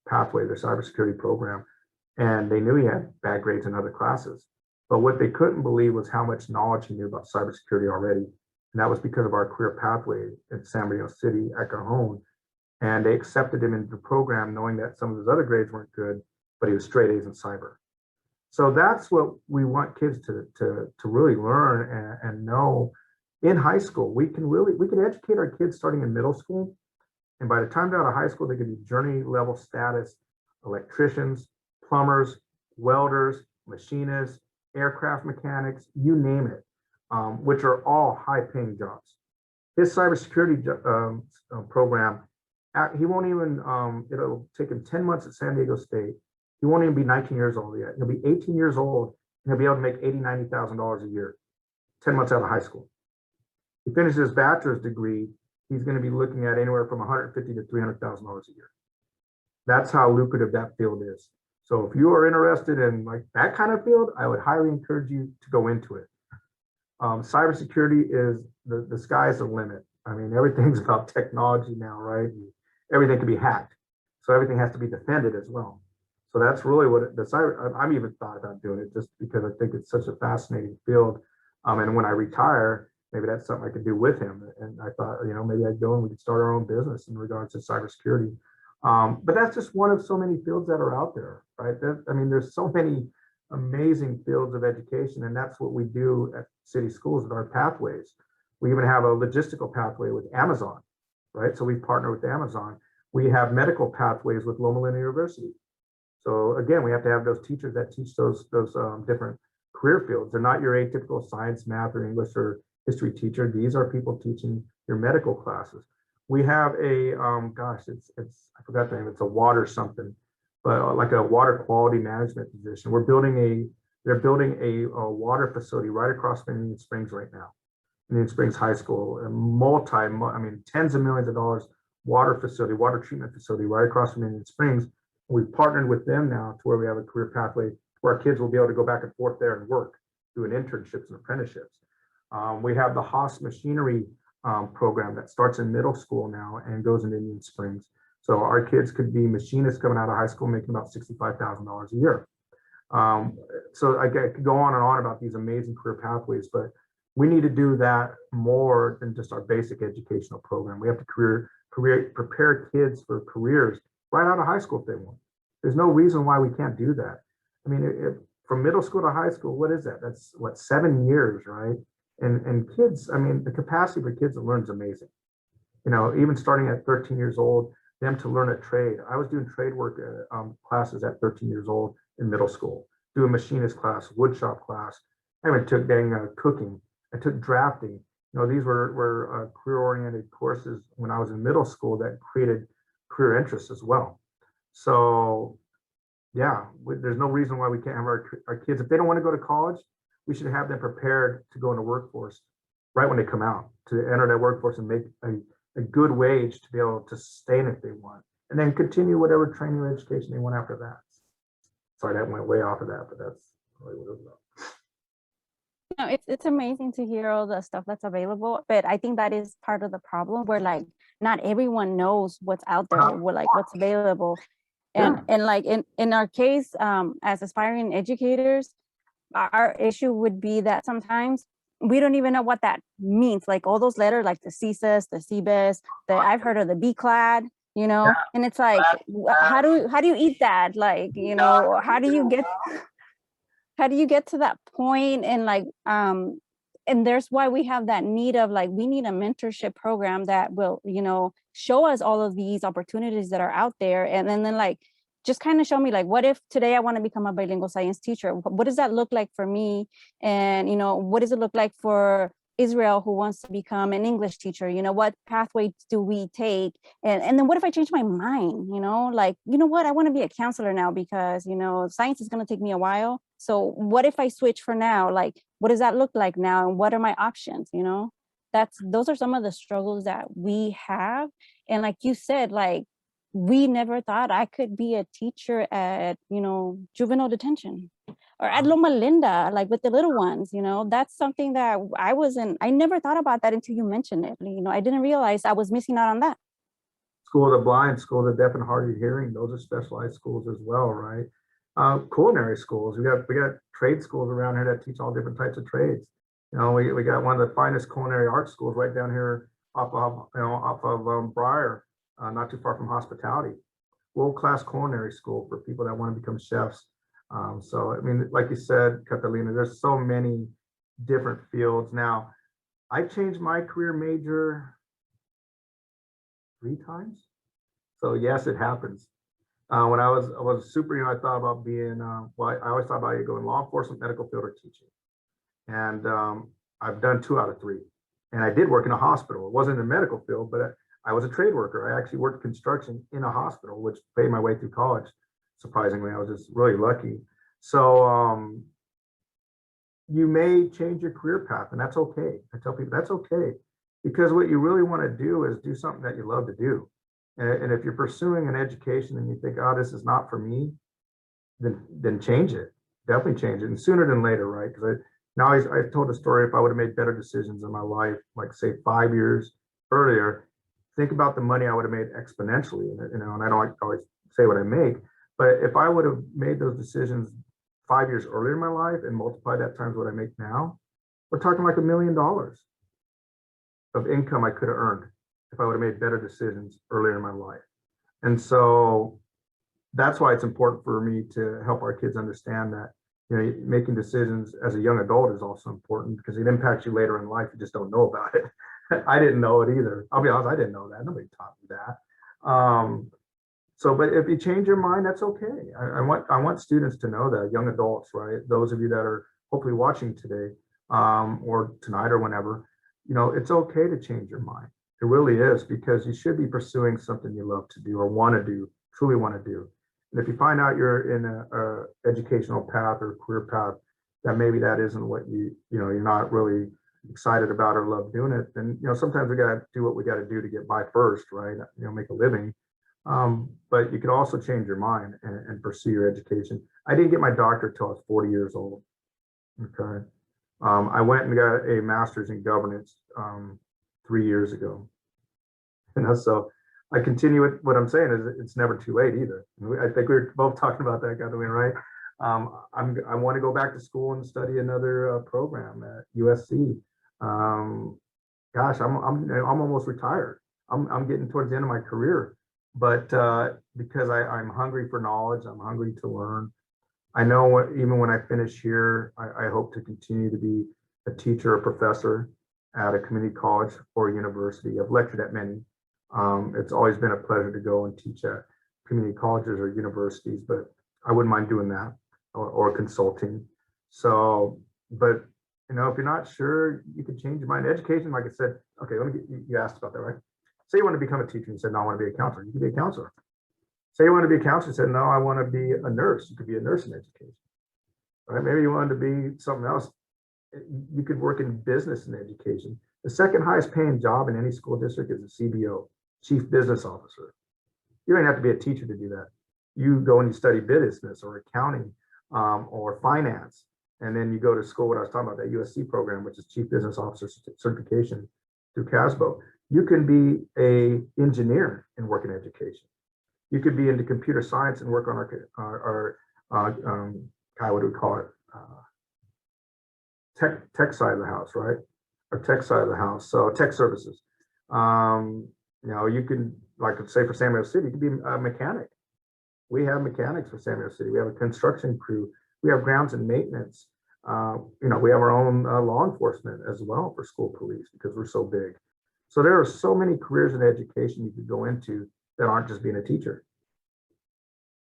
pathway, their cybersecurity program. And they knew he had bad grades in other classes. But what they couldn't believe was how much knowledge he knew about cybersecurity already. And that was because of our career pathway at San Diego City at Cajon. And they accepted him into the program knowing that some of his other grades weren't good, but he was straight A's in cyber. So that's what we want kids to really learn and know in high school. We can educate our kids starting in middle school. And by the time they're out of high school, they can be journey level status electricians, plumbers, welders, machinists, aircraft mechanics, you name it, which are all high paying jobs. His cybersecurity program, he won't even, it'll take him 10 months at San Diego State. He won't even be 19 years old yet. He'll be 18 years old and he'll be able to make $80,000, $90,000 a year, 10 months out of high school. He finishes his bachelor's degree, he's going to be looking at anywhere from $150,000 to $300,000 a year. That's how lucrative that field is. So if you are interested in like that kind of field, I would highly encourage you to go into it. Cybersecurity is the sky's the limit. I mean, everything's about technology now, right? Everything can be hacked. So everything has to be defended as well. So that's really what the cyber, I've even thought about doing it just because I think it's such a fascinating field. And when I retire, maybe that's something I could do with him. And I thought, maybe I'd go and we could start our own business in regards to cybersecurity. But that's just one of so many fields that are out there, right? There's so many amazing fields of education, and that's what we do at city schools with our pathways. We even have a logistical pathway with Amazon, right? So we partner with Amazon. We have medical pathways with Loma Linda University. So again, we have to have those teachers that teach those different career fields. They're not your atypical science, math, or English or history teacher. These are people teaching your medical classes. We have a I forgot the name. It's a water something, but like a water quality management position. They're building a water facility right across from Indian Springs right now. Indian Springs High School, a tens of millions of dollars water treatment facility right across from Indian Springs. We've partnered with them now to where we have a career pathway where our kids will be able to go back and forth there and work, doing internships and apprenticeships. We have the Haas Machinery program that starts in middle school now and goes into Indian Springs. So our kids could be machinists coming out of high school making about $65,000 a year. So I could go on and on about these amazing career pathways, but we need to do that more than just our basic educational program. We have to prepare kids for careers right out of high school if they want. There's no reason why we can't do that. From middle school to high school, what is that? That's 7 years, right? And kids, the capacity for kids to learn is amazing. Even starting at 13 years old, them to learn a trade. I was doing trade work classes at 13 years old in middle school, doing machinist class, woodshop class. I even took cooking. I took drafting. These were career-oriented courses when I was in middle school that created career interests as well. So yeah, there's no reason why we can't have our kids, if they don't want to go to college, we should have them prepared to go into workforce right when they come out, to enter that workforce and make a good wage to be able to sustain if they want, and then continue whatever training or education they want after that. Sorry, that went way off of that, but that's really what it was about. No, it's amazing to hear all the stuff that's available, but I think that is part of the problem where like not everyone knows what's out there, what's available. And like in our case, as aspiring educators, our issue would be that sometimes we don't even know what that means. Like all those letters, like the CSIS, the CBIS, I've heard of the BCLAD, and it's like, how do you eat that? Like, how do you get to that point? And like, and there's why we have that need of like, we need a mentorship program that will, show us all of these opportunities that are out there. And then like, just kind of show me like, what if today I want to become a bilingual science teacher? What does that look like for me? And, what does it look like for Israel who wants to become an English teacher? What pathway do we take? And then what if I change my mind? Like, what, I want to be a counselor now because, science is going to take me a while. So what if I switch for now? Like, what does that look like now? And what are my options? Those are some of the struggles that we have. And like you said, like, we never thought I could be a teacher at, juvenile detention or at Loma Linda, like with the little ones, that's something that I never thought about that until you mentioned it. I didn't realize I was missing out on that. School of the blind, school of the deaf and hard of hearing, those are specialized schools as well, right? Culinary schools, we got trade schools around here that teach all different types of trades. We got one of the finest culinary arts schools right down here off of Briar. Not too far from hospitality, world-class culinary school for people that want to become chefs. So, like you said, Catalina, there's so many different fields. Now, I changed my career major 3 times. So yes, it happens. When I was super young, I thought about being, I always thought about going law enforcement, medical field, or teaching. And I've done 2 out of 3. And I did work in a hospital. It wasn't in the medical field, but I was a trade worker. I actually worked construction in a hospital, which paid my way through college. Surprisingly, I was just really lucky. So you may change your career path, and that's okay. I tell people that's okay, because what you really want to do is do something that you love to do. And if you're pursuing an education and you think, oh, this is not for me, then change it. Definitely change it, and sooner than later, right? Because I told a story. If I would have made better decisions in my life, like say 5 years earlier, think about the money I would have made exponentially. And I don't always say what I make. But if I would have made those decisions 5 years earlier in my life and multiply that times what I make now, we're talking like $1 million of income I could have earned if I would have made better decisions earlier in my life. And so that's why it's important for me to help our kids understand that, you know, making decisions as a young adult is also important because it impacts you later in life. You just don't know about it. I didn't know it either. I'll be honest, I didn't know that. Nobody taught me that. But if you change your mind, that's okay. I want students to know that, young adults, right? Those of you that are hopefully watching today or tonight or whenever, you know, it's okay to change your mind. It really is, because you should be pursuing something you love to do or want to do, truly want to do. And if you find out you're in a educational path or career path that maybe that isn't what you're not really excited about or love doing it, then, you know, sometimes we got to do what we got to do to get by first, right? You know, make a living. But you could also change your mind and pursue your education. I didn't get my doctorate till I was 40 years old. Okay. I went and got a master's in governance 3 years ago. You know, so I continue with what I'm saying is it's never too late either. I think we were both talking about that, Kathleen, right? I want to go back to school and study another program at USC. Gosh, I'm almost retired. I'm getting towards the end of my career, but because I'm hungry for knowledge, I'm hungry to learn. I know even when I finish here, I hope to continue to be a teacher or professor at a community college or university. I've lectured at many. It's always been a pleasure to go and teach at community colleges or universities, but I wouldn't mind doing that or consulting. So, but you know, if you're not sure, you can change your mind. Education, like I said, okay, let me get you asked about that, right? Say you want to become a teacher and you said, no, I want to be a counselor. You can be a counselor. Say you want to be a counselor and said, no, I want to be a nurse. You could be a nurse in education, right? Maybe you wanted to be something else. You could work in business in education. The second highest paying job in any school district is a CBO, Chief Business Officer. You don't have to be a teacher to do that. You go and you study business or accounting or finance. And then you go to school, what I was talking about, that USC program, which is Chief Business Officer certification through CASBO. You can be an engineer and work in education. You could be into computer science and work on our what do we call it? Tech side of the house, right? Or tech side of the house. So tech services. You know, you can, like say for Samuel City, you could be a mechanic. We have mechanics for Samuel City. We have a construction crew. We have grounds and maintenance. You know, we have our own law enforcement as well for school police because we're so big. So there are so many careers in education you could go into that aren't just being a teacher,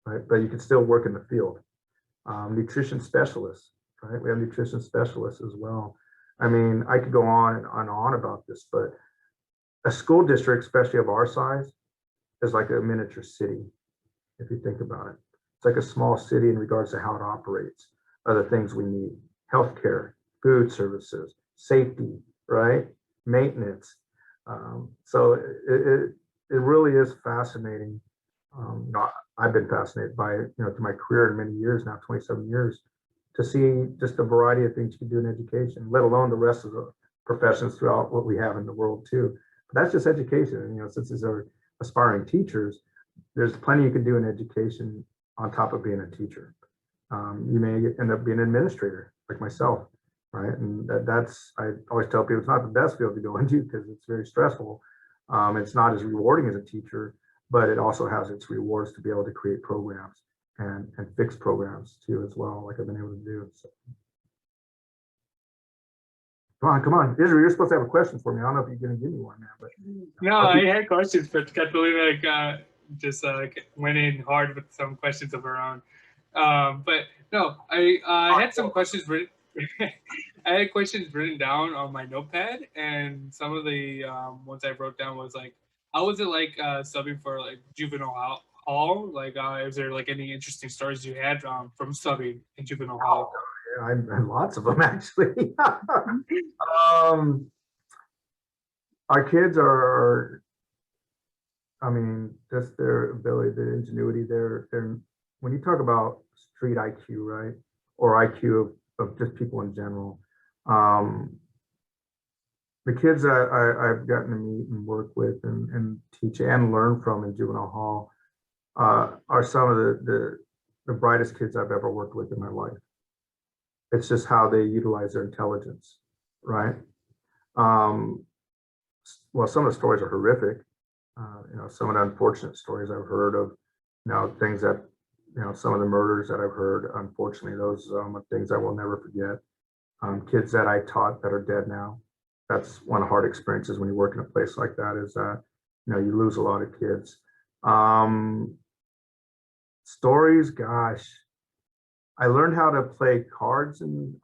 right? But you can still work in the field. Nutrition specialists, right? We have nutrition specialists as well. I mean, I could go on and on about this, but a school district, especially of our size, is like a miniature city, if you think about it. It's like a small city in regards to how it operates, other things we need, healthcare, food services, safety, right? Maintenance. So it really is fascinating. You know, I've been fascinated by it, you know, through my career in many years now, 27 years, to see just a variety of things you can do in education, let alone the rest of the professions throughout what we have in the world too. But that's just education. And, you know, since these are aspiring teachers, there's plenty you can do in education on top of being a teacher. You may end up being an administrator like myself, right? And I always tell people it's not the best field to go into because it's very stressful. It's not as rewarding as a teacher, but it also has its rewards to be able to create programs and fix programs too as well, like I've been able to do. So. Come on, Israel, you're supposed to have a question for me. I don't know if you're going to give me one now, but no, I had questions, but Catalina just went in hard with some questions of her own. But no, I had some questions written. I had questions written down on my notepad, and some of the ones I wrote down was like, how was it like subbing for like juvenile hall? Like, is there like any interesting stories you had from subbing in juvenile hall? I lots of them actually. Our kids are, I mean, just their ability, their ingenuity, they're when you talk about street IQ, right, or IQ of just people in general, the kids that I've gotten to meet and work with and teach and learn from in juvenile hall, are some of the brightest kids I've ever worked with in my life. It's just how they utilize their intelligence, right? Well, some of the stories are horrific. Some of the unfortunate stories I've heard of, things that, some of the murders that I've heard, unfortunately, those are things I will never forget. Kids that I taught that are dead now. That's one of the hard experiences when you work in a place like that is that, you lose a lot of kids. Stories, gosh, I learned how to play cards in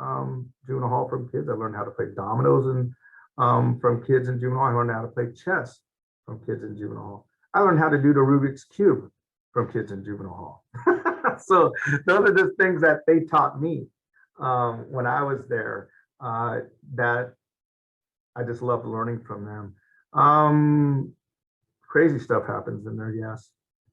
juvenile hall from kids. I learned how to play dominoes from kids in juvenile hall. I learned how to play chess from kids in juvenile hall. I learned how to do the Rubik's Cube from kids in juvenile hall. So those are just things that they taught me when I was there that I just loved learning from them. Crazy stuff happens in there, yes.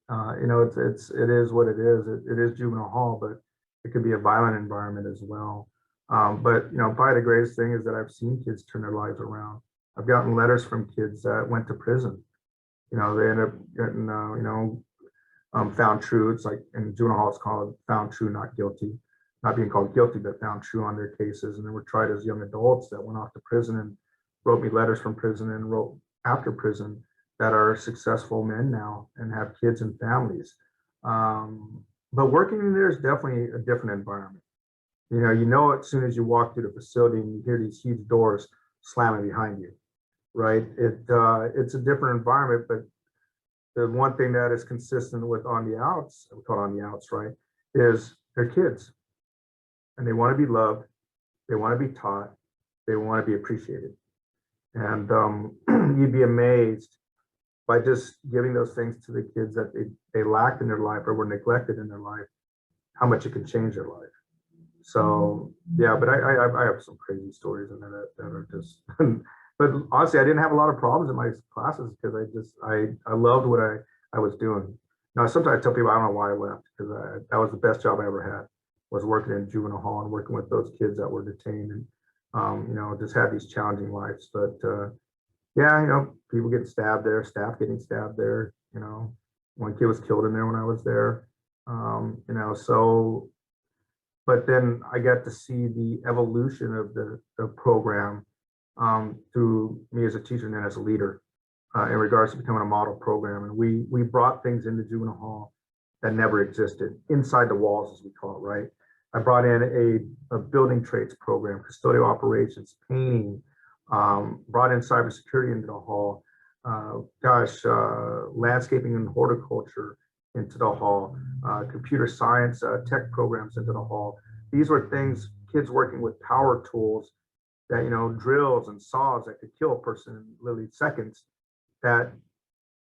It is what it is. It is juvenile hall, but it could be a violent environment as well. But probably the greatest thing is that I've seen kids turn their lives around. I've gotten letters from kids that went to prison. They end up getting found true. It's like in juvenile hall, it's called found true, not guilty. Not being called guilty, but found true on their cases. And they were tried as young adults that went off to prison and wrote me letters from prison and wrote after prison that are successful men now and have kids and families. But working in there is definitely a different environment. As soon as you walk through the facility and you hear these huge doors slamming behind you, right? It's a different environment, but the one thing that is consistent with on the outs, we call it on the outs, right, is they're kids and they want to be loved, they want to be taught, they want to be appreciated. And you'd be amazed by just giving those things to the kids that they lacked in their life or were neglected in their life, how much it can change their life. So yeah, but I have some crazy stories in there that are just, but honestly, I didn't have a lot of problems in my classes because I loved what I was doing. Now, sometimes I tell people I don't know why I left because that was the best job I ever had, was working in juvenile hall and working with those kids that were detained and, just had these challenging lives. But yeah, people getting stabbed there, staff getting stabbed there. One kid was killed in there when I was there. So, but then I got to see the evolution of the program through me as a teacher and then as a leader in regards to becoming a model program. And we brought things into juvenile hall that never existed inside the walls, as we call it, right? I brought in a building trades program, custodial operations, painting, brought in cybersecurity into the hall, landscaping and horticulture into the hall, computer science, tech programs into the hall. These were things, kids working with power tools that, drills and saws that could kill a person in literally seconds that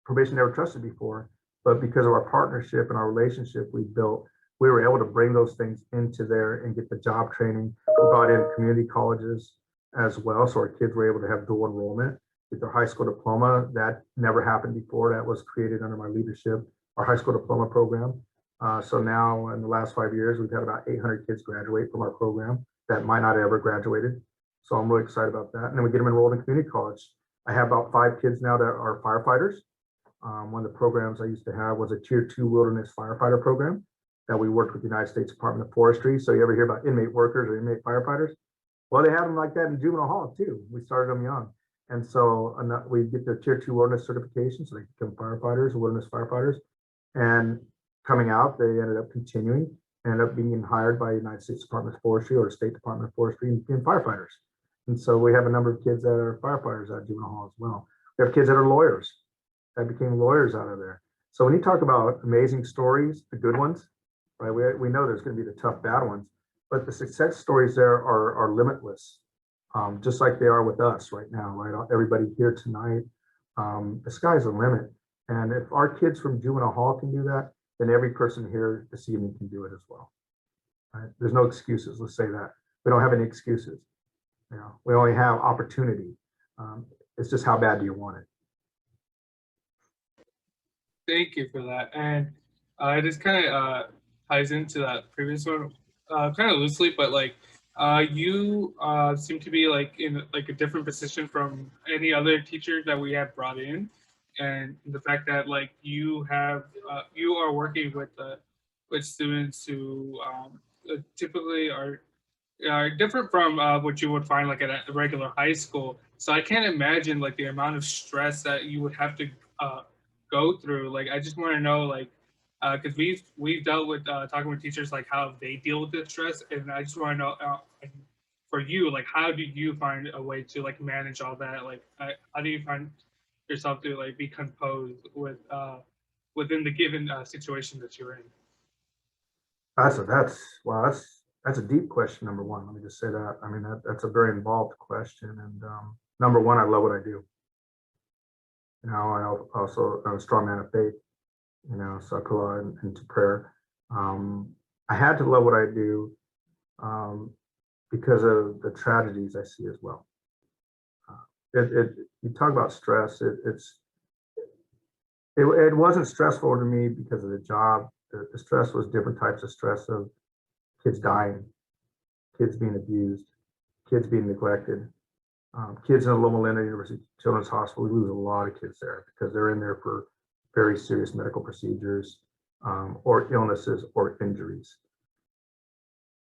probation never trusted before. But because of our partnership and our relationship we built, we were able to bring those things into there and get the job training. We brought in community colleges as well. So our kids were able to have dual enrollment, get their high school diploma. That never happened before. That was created under my leadership, our high school diploma program. So now in the last 5 years, we've had about 800 kids graduate from our program that might not have ever graduated. So I'm really excited about that. And then we get them enrolled in community college. I have about 5 kids now that are firefighters. One of the programs I used to have was a tier 2 wilderness firefighter program that we worked with the United States Department of Forestry. So you ever hear about inmate workers or inmate firefighters? Well, they have them like that in juvenile hall too. We started them young. And so we get their tier 2 wilderness certification so they become firefighters, wilderness firefighters. And coming out, they ended up continuing, ended up being hired by the United States Department of Forestry or the State Department of Forestry and being firefighters. And so we have a number of kids that are firefighters at juvenile hall as well. We have kids that are lawyers that became lawyers out of there. So when you talk about amazing stories, the good ones, right? We know there's going to be the tough, bad ones, but the success stories there are limitless, just like they are with us right now, right? Everybody here tonight, the sky's the limit. And if our kids from juvenile hall can do that, then every person here this evening can do it as well. Right? There's no excuses. Let's say that. We don't have any excuses. We only have opportunity. It's just how bad do you want it? Thank you for that. And it just kind of ties into that previous one, kind of loosely, but like you seem to be like in like a different position from any other teacher that we had brought in. and the fact that like you have you are working with students who typically are different from what you would find like at a regular high school. So I can't imagine like the amount of stress that you would have to go through. Like I just want to know like because we've dealt with talking with teachers like how they deal with the stress, and I just want to know for you like how do you find a way to like manage all that? Like how do you find yourself to like be composed with within the given situation that you're in? Wow, that's a deep question. Number one, let me just say that. I mean, that's a very involved question. And number one, I love what I do. You know, I also am a strong man of faith. You know, so I put a lot into prayer. I had to love what I do because of the tragedies I see as well. You talk about stress. It wasn't stressful to me because of the job. The stress was different types of stress of kids dying, kids being abused, kids being neglected, kids in the Loma Linda University Children's Hospital. We lose a lot of kids there because they're in there for very serious medical procedures or illnesses or injuries.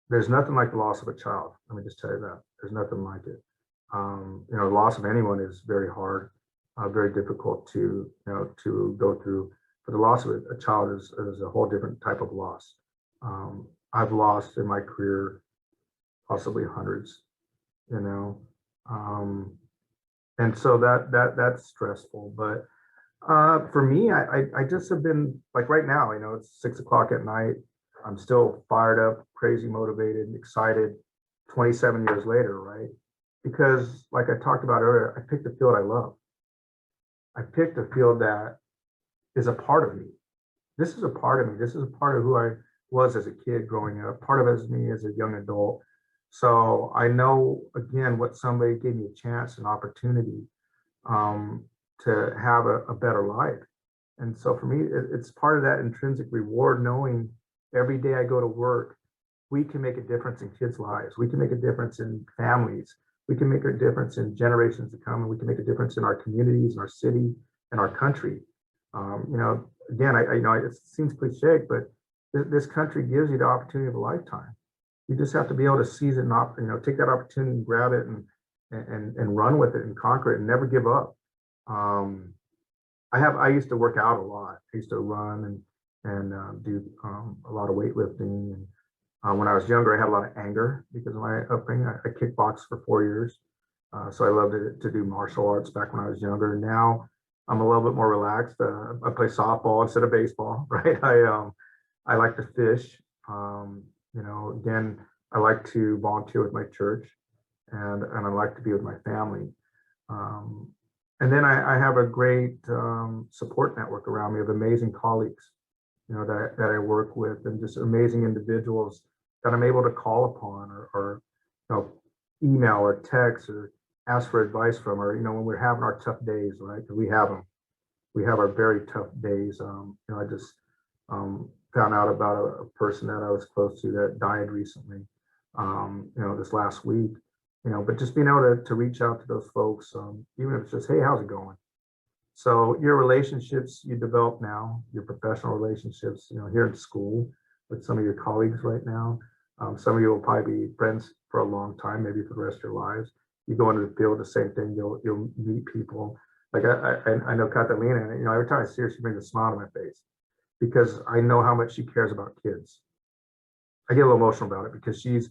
There's nothing like the loss of a child. Let me just tell you that. There's nothing like it. You know, the loss of anyone is very hard, very difficult to go through. But the loss of a child is a whole different type of loss. I've lost in my career possibly hundreds, you know, and so that's stressful. But for me, I just have been like right now, you know, it's 6 o'clock at night. I'm still fired up, crazy motivated, excited 27 years later, right? Because like I talked about earlier, I picked a field I love. I picked a field that is a part of me. This is a part of me. This is a part of who I was as a kid growing up, part of it is me as a young adult. So I know, again, what somebody gave me a chance, an opportunity to have a better life. And so for me, it's part of that intrinsic reward, knowing every day I go to work, we can make a difference in kids' lives. We can make a difference in families. We can make a difference in generations to come, and we can make a difference in our communities, in our city, and our country. You know, again, I know it seems cliche, but this country gives you the opportunity of a lifetime. You just have to be able to seize it and take that opportunity and grab it and run with it and conquer it and never give up. I used to work out a lot. I used to run and do a lot of weightlifting. And when I was younger, I had a lot of anger because of my upbringing. I kickboxed for 4 years. So I loved to do martial arts back when I was younger. Now I'm a little bit more relaxed. I play softball instead of baseball, right? I like to fish. You know, again, I like to volunteer with my church, and I like to be with my family. And then I have a great support network around me of amazing colleagues, you know, that I work with, and just amazing individuals that I'm able to call upon or you know, email or text or ask for advice from, or, you know, when we're having our tough days, right? Because we have them. We have our very tough days. You know, I just found out about a person that I was close to that died recently, you know, this last week, you know, but just being able to reach out to those folks, even if it's just, hey, how's it going? So your relationships you develop now, your professional relationships, you know, here in school with some of your colleagues right now. Some of you will probably be friends for a long time, maybe for the rest of your lives. You go into the field, the same thing. You'll meet people. Like I know Catalina, you know, every time I see her, she brings a smile to my face because I know how much she cares about kids. I get a little emotional about it because she's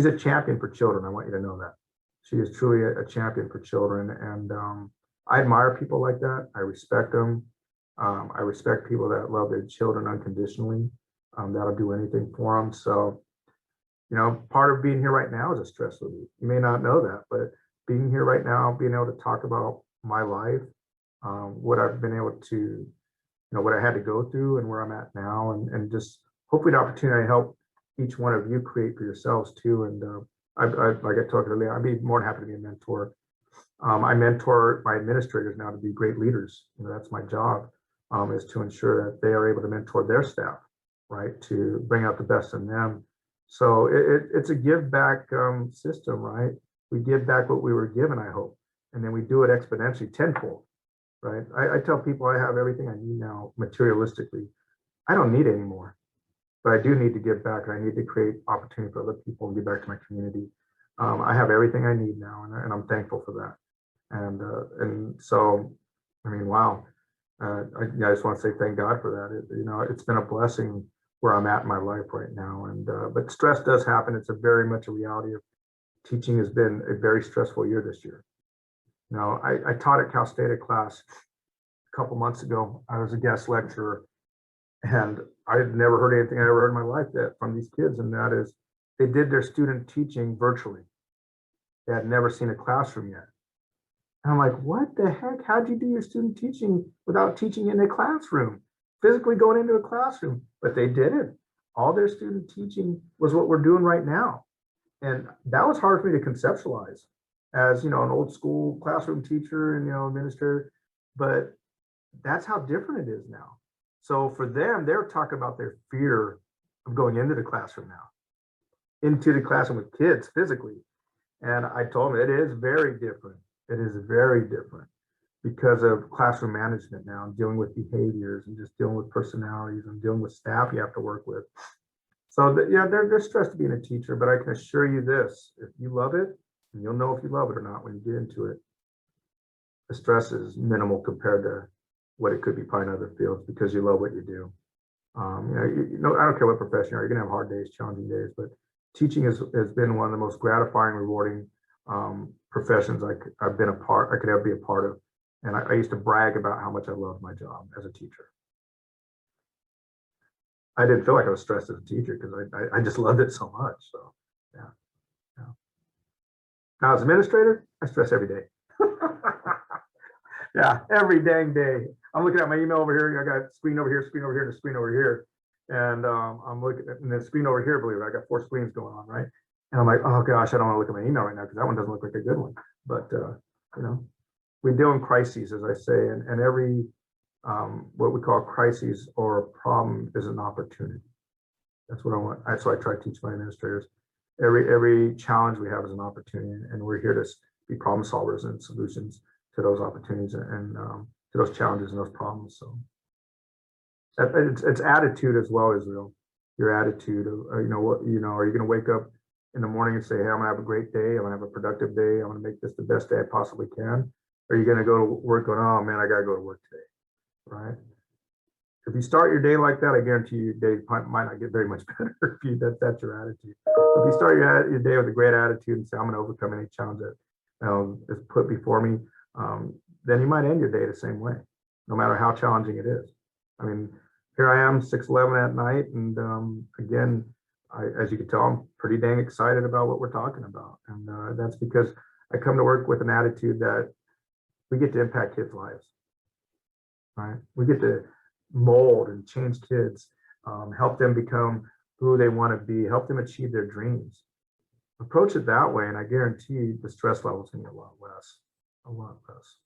a champion for children. I want you to know that. She is truly a champion for children. And I admire people like that. I respect them. I respect people that love their children unconditionally. That'll do anything for them. So, you know, part of being here right now is a stress relief. You may not know that, but being here right now, being able to talk about my life, what I've been able to, you know, what I had to go through and where I'm at now, and just hopefully the opportunity to help each one of you create for yourselves too. And like I talked earlier, I'd be more than happy to be a mentor. I mentor my administrators now to be great leaders. You know, that's my job, is to ensure that they are able to mentor their staff, right, to bring out the best in them. So it's a give back system, right? We give back what we were given, I hope, and then we do it exponentially tenfold, right? I tell people I have everything I need now materialistically. I don't need any more, but I do need to give back, and I need to create opportunity for other people and give back to my community. I have everything I need now, and I'm thankful for that. And so, I mean, wow. I just want to say thank God for that. It's been a blessing where I'm at in my life right now. But stress does happen. It's a very much a reality of teaching. Has been a very stressful year this year. I taught at Cal State a class a couple months ago. I was a guest lecturer, and I had never heard anything I ever heard in my life that from these kids, and that is they did their student teaching virtually. They had never seen a classroom yet. And I'm like, what the heck? How'd you do your student teaching without teaching in a classroom, physically going into a classroom? But they did it. All their student teaching was what we're doing right now. And that was hard for me to conceptualize as, an old school classroom teacher and, administrator, but that's how different it is now. So for them, they're talking about their fear of going into the classroom now, into the classroom with kids physically. And I told them it is very different. It is very different because of classroom management now. I'm dealing with behaviors and just dealing with personalities and dealing with staff you have to work with. So they're stressed to being a teacher, but I can assure you this, if you love it, and you'll know if you love it or not when you get into it, the stress is minimal compared to what it could be probably in other fields because you love what you do. I don't care what profession you are, you're gonna have hard days, challenging days, but teaching has been one of the most gratifying, rewarding professions I've been a part, I could ever be a part of. And I used to brag about how much I loved my job as a teacher. I didn't feel like I was stressed as a teacher because I just loved it so much. So yeah. Now as administrator, I stress every day. Yeah, every dang day. I'm looking at my email over here. I got screen over here, screen over here, and a screen over here. And I'm looking at the screen over here, believe it, I got 4 screens going on, right? And I'm like, oh gosh, I don't want to look at my email right now because that one doesn't look like a good one. But we deal in crises, as I say, and every what we call crises or a problem is an opportunity. That's what I want. That's what I try to teach my administrators. Every challenge we have is an opportunity, and we're here to be problem solvers and solutions to those opportunities and to those challenges and those problems. So it's attitude as well, Israel. Your attitude of are you going to wake up in the morning and say, hey, I'm gonna have a great day, I'm gonna have a productive day, I'm gonna make this the best day I possibly can? Or are you gonna go to work going, oh man, I gotta go to work today, right? If you start your day like that, I guarantee you your day might not get very much better if that's your attitude. If you start your day with a great attitude and say, I'm gonna overcome any challenge that is put before me, then you might end your day the same way, no matter how challenging it is. I mean, here I am, 6:11 at night, and again, as you can tell, I'm pretty dang excited about what we're talking about. And that's because I come to work with an attitude that we get to impact kids' lives, right? We get to mold and change kids, help them become who they want to be, help them achieve their dreams. Approach it that way, and I guarantee the stress level is going to be a lot less, a lot less.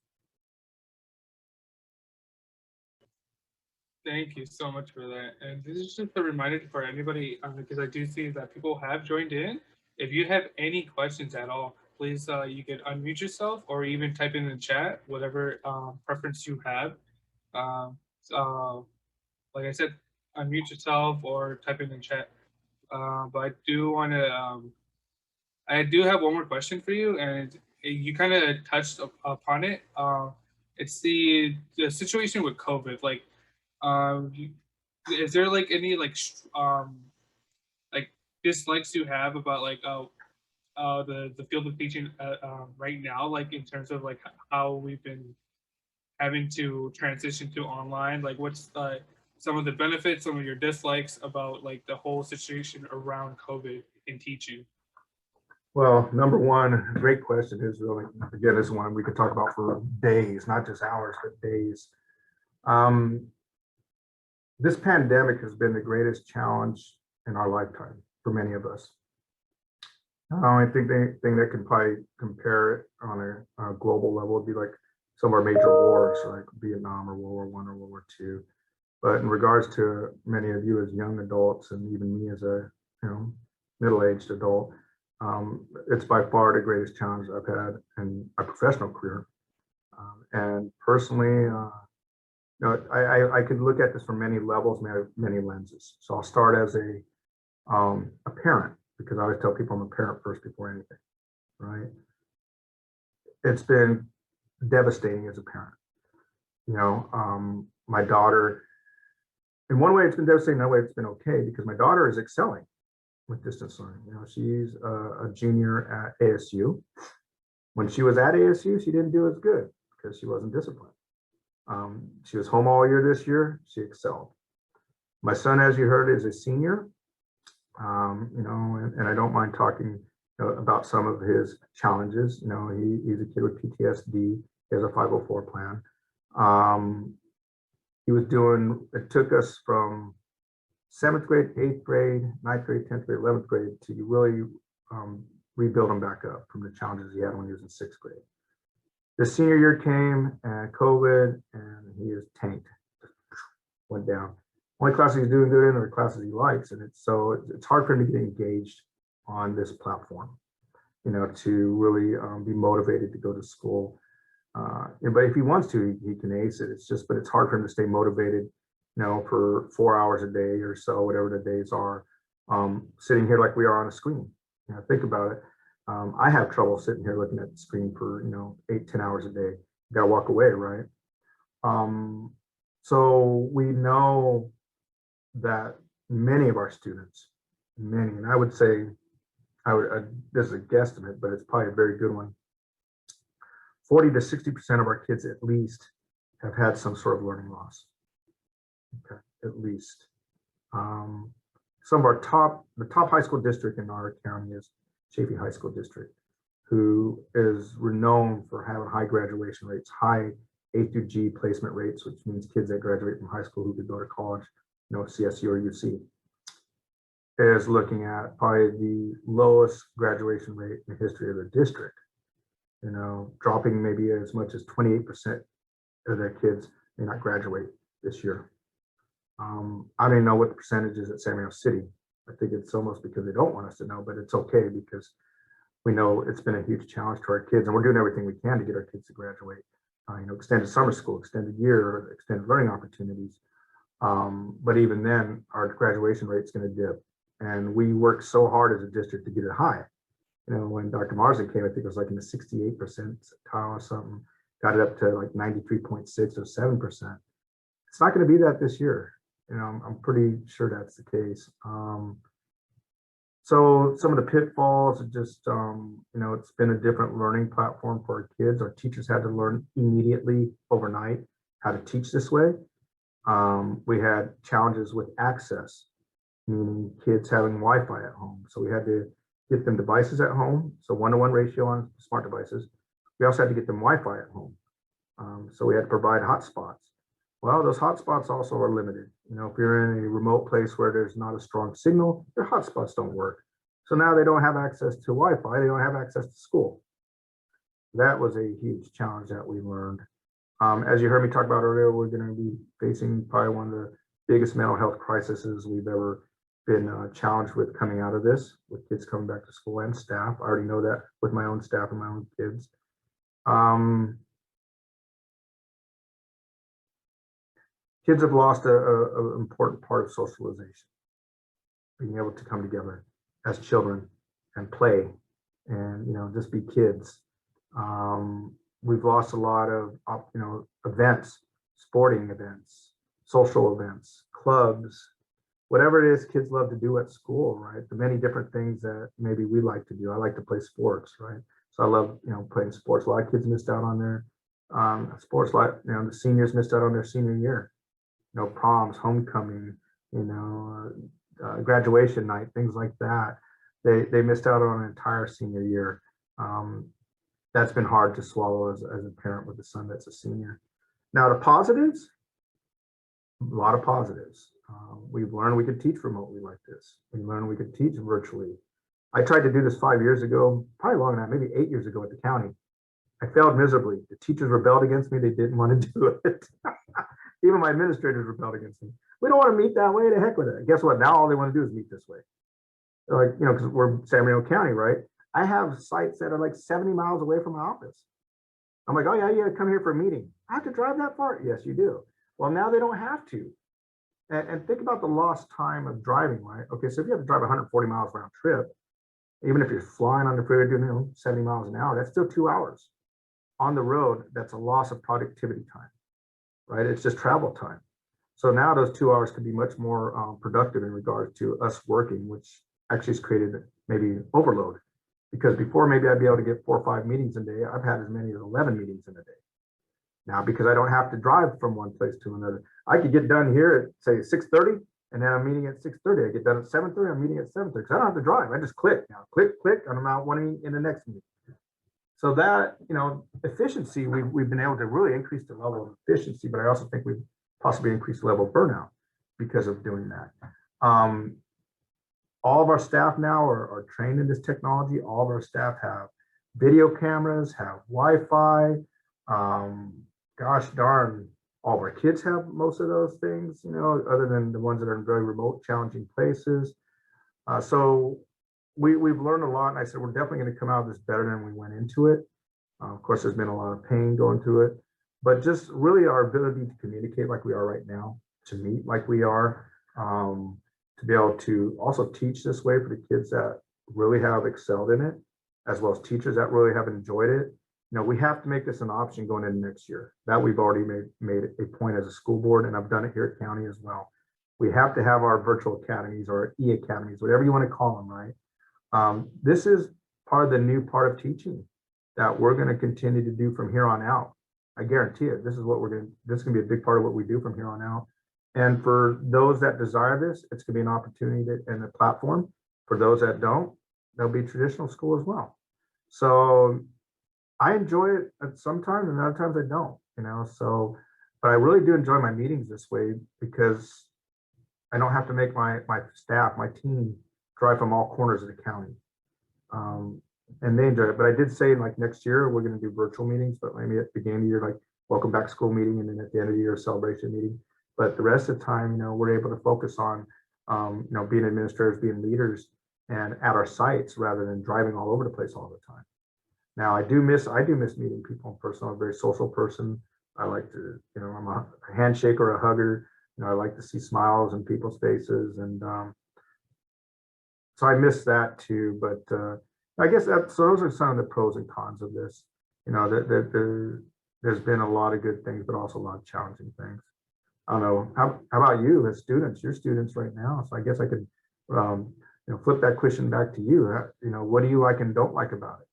Thank you so much for that. And this is just a reminder for anybody, because I do see that people have joined in. If you have any questions at all, please you can unmute yourself or even type in the chat, whatever preference you have. Like I said, unmute yourself or type in the chat. But I do have one more question for you, and you kind of touched upon it. It's the situation with COVID. Like, is there like any like dislikes you have about like the field of teaching right now, like in terms of like how we've been having to transition to online? Like, what's some of the benefits, some of your dislikes about like the whole situation around COVID in teaching? Well, number one, great question is really, again, this is one we could talk about for days, not just hours, but days. This pandemic has been the greatest challenge in our lifetime for many of us. I don't think anything that can probably compare it on a global level would be like some of our major wars, like Vietnam or World War I or World War II. But in regards to many of you as young adults, and even me as a middle-aged adult, it's by far the greatest challenge I've had in my professional career. And personally, I could look at this from many levels, many lenses. So I'll start as a parent, because I always tell people I'm a parent first before anything, right? It's been devastating as a parent. My daughter, in one way it's been devastating, another way it's been okay, because my daughter is excelling with distance learning. She's a junior at ASU. When she was at ASU, she didn't do as good because she wasn't disciplined. She was home all year this year. She excelled. My son, as you heard, is a senior. And I don't mind talking about some of his challenges. He's a kid with PTSD. He has a 504 plan. It took us from 7th grade, 8th grade, 9th grade, 10th grade, 11th grade to really rebuild him back up from the challenges he had when he was in 6th grade. The senior year came and COVID, and he is tanked, went down. Only classes he's doing good in are the classes he likes, and it's hard for him to get engaged on this platform, to really be motivated to go to school. But if he wants to, he can ace it. But it's hard for him to stay motivated, for 4 hours a day or so, whatever the days are, sitting here like we are on a screen. Think about it. I have trouble sitting here looking at the screen for 8-10 hours a day. You gotta walk away, right? So we know that many of our students, and I would say, this is a guesstimate, but it's probably a very good one. 40 to 60% of our kids at least have had some sort of learning loss. Okay, at least. Some of the top high school district in our county is Chaffee High School District, who is renowned for having high graduation rates, high A through G placement rates, which means kids that graduate from high school who could go to college, CSU or UC, is looking at probably the lowest graduation rate in the history of the district. Dropping maybe as much as 28% of their kids may not graduate this year. I don't even know what the percentage is at Samuel City. I think it's almost because they don't want us to know, but it's okay because we know it's been a huge challenge to our kids, and we're doing everything we can to get our kids to graduate. Extended summer school, extended year, extended learning opportunities. But even then, our graduation rate is going to dip, and we work so hard as a district to get it high. When Dr. Marsden came, I think it was like in the 68% percentile or something, got it up to like 93.6 or 7%. It's not going to be that this year. I'm pretty sure that's the case. So some of the pitfalls are just, it's been a different learning platform for our kids. Our teachers had to learn immediately overnight how to teach this way. We had challenges with access, meaning kids having Wi-Fi at home. So we had to get them devices at home, so 1-to-1 ratio on smart devices. We also had to get them Wi-Fi at home. So we had to provide hotspots. Well, those hotspots also are limited. If you're in a remote place where there's not a strong signal, your hotspots don't work. So now they don't have access to Wi-Fi, they don't have access to school. That was a huge challenge that we learned. As you heard me talk about earlier, we're going to be facing probably one of the biggest mental health crises we've ever been challenged with coming out of this, with kids coming back to school and staff. I already know that with my own staff and my own kids. Kids have lost an important part of socialization, being able to come together as children and play and just be kids. We've lost a lot of events, sporting events, social events, clubs, whatever it is kids love to do at school, right? The many different things that maybe we like to do. I like to play sports, right? So I love playing sports. A lot of kids missed out on their sports. The seniors missed out on their senior year. Proms, homecoming, graduation night, things like that. They missed out on an entire senior year. That's been hard to swallow as a parent with a son that's a senior. Now, the positives, a lot of positives. We've learned we could teach remotely like this. We learned we could teach virtually. I tried to do this 5 years ago, probably longer than that, maybe 8 years ago at the county. I failed miserably. The teachers rebelled against me. They didn't want to do it. Even my administrators rebelled against me. We don't want to meet that way. To heck with it. Guess what? Now all they want to do is meet this way. Like, because we're San Bernardino County, right? I have sites that are like 70 miles away from my office. I'm like, oh yeah, you gotta come here for a meeting. I have to drive that far? Yes, you do. Well, now they don't have to. And think about the lost time of driving, right? Okay, so if you have to drive 140 miles round trip, even if you're flying on the freeway doing 70 miles an hour, that's still 2 hours. On the road, that's a loss of productivity time, right? It's just travel time. So now those 2 hours could be much more productive in regards to us working, which actually has created maybe overload. Because before, maybe I'd be able to get 4 or 5 meetings a day. I've had as many as 11 meetings in a day. Now, because I don't have to drive from one place to another, I could get done here at say 6:30, and then I'm meeting at 6:30. I get done at 7:30. I'm meeting at 7:30 because I don't have to drive. I just click now, click, click, and I'm out one in the next meeting. So that, efficiency, we've been able to really increase the level of efficiency, but I also think we've possibly increased the level of burnout because of doing that. All of our staff now are trained in this technology. All of our staff have video cameras, have Wi-Fi. Gosh darn, all of our kids have most of those things, other than the ones that are in very remote, challenging places. So we've learned a lot. And I said, we're definitely going to come out of this better than we went into it. Of course, there's been a lot of pain going through it, but just really our ability to communicate like we are right now, to meet like we are, to be able to also teach this way for the kids that really have excelled in it, as well as teachers that really have enjoyed it. We have to make this an option going into next year. That we've already made a point as a school board, and I've done it here at county as well. We have to have our virtual academies or e-academies, whatever you want to call them, right? This is part of the new part of teaching that we're going to continue to do from here on out. I guarantee it. This is going to be a big part of what we do from here on out. And for those that desire this, it's going to be an opportunity and a platform. For those that don't, there'll be traditional school as well. So I enjoy it at some times, and other times I don't, so, but I really do enjoy my meetings this way because I don't have to make my staff, my team, drive from all corners of the county. And they enjoy it. But I did say like next year, we're going to do virtual meetings, but maybe at the beginning of the year, like welcome back school meeting, and then at the end of the year, celebration meeting. But the rest of the time, we're able to focus on, being administrators, being leaders, and at our sites rather than driving all over the place all the time. Now, I do miss meeting people in person. I'm a very social person. I like to, I'm a handshaker or a hugger. I like to see smiles in people's faces, and so I miss that too. But I guess so those are some of the pros and cons of this. There's been a lot of good things, but also a lot of challenging things. I don't know. How about you as students? You're students right now, so I guess I could, flip that question back to you. What do you like and don't like about it?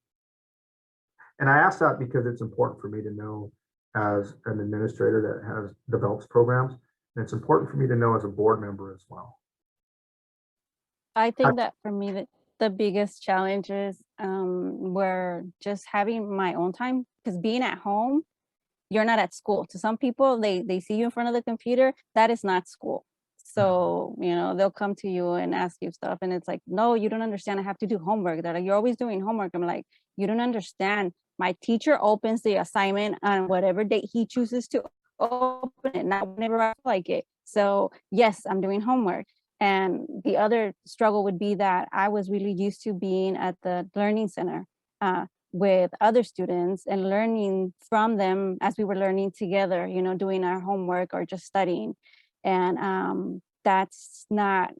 And I ask that because it's important for me to know as an administrator that has develops programs, and it's important for me to know as a board member as well. I think that for me, the biggest challenges were just having my own time, because being at home, you're not at school. To some people, they see you in front of the computer, that is not school. So, they'll come to you and ask you stuff, and it's like, no, you don't understand. I have to do homework. They're like, you're always doing homework. I'm like, you don't understand. My teacher opens the assignment on whatever date he chooses to open it, not whenever I like it. So yes, I'm doing homework. And the other struggle would be that I was really used to being at the learning center with other students and learning from them as we were learning together, doing our homework or just studying. And that's not,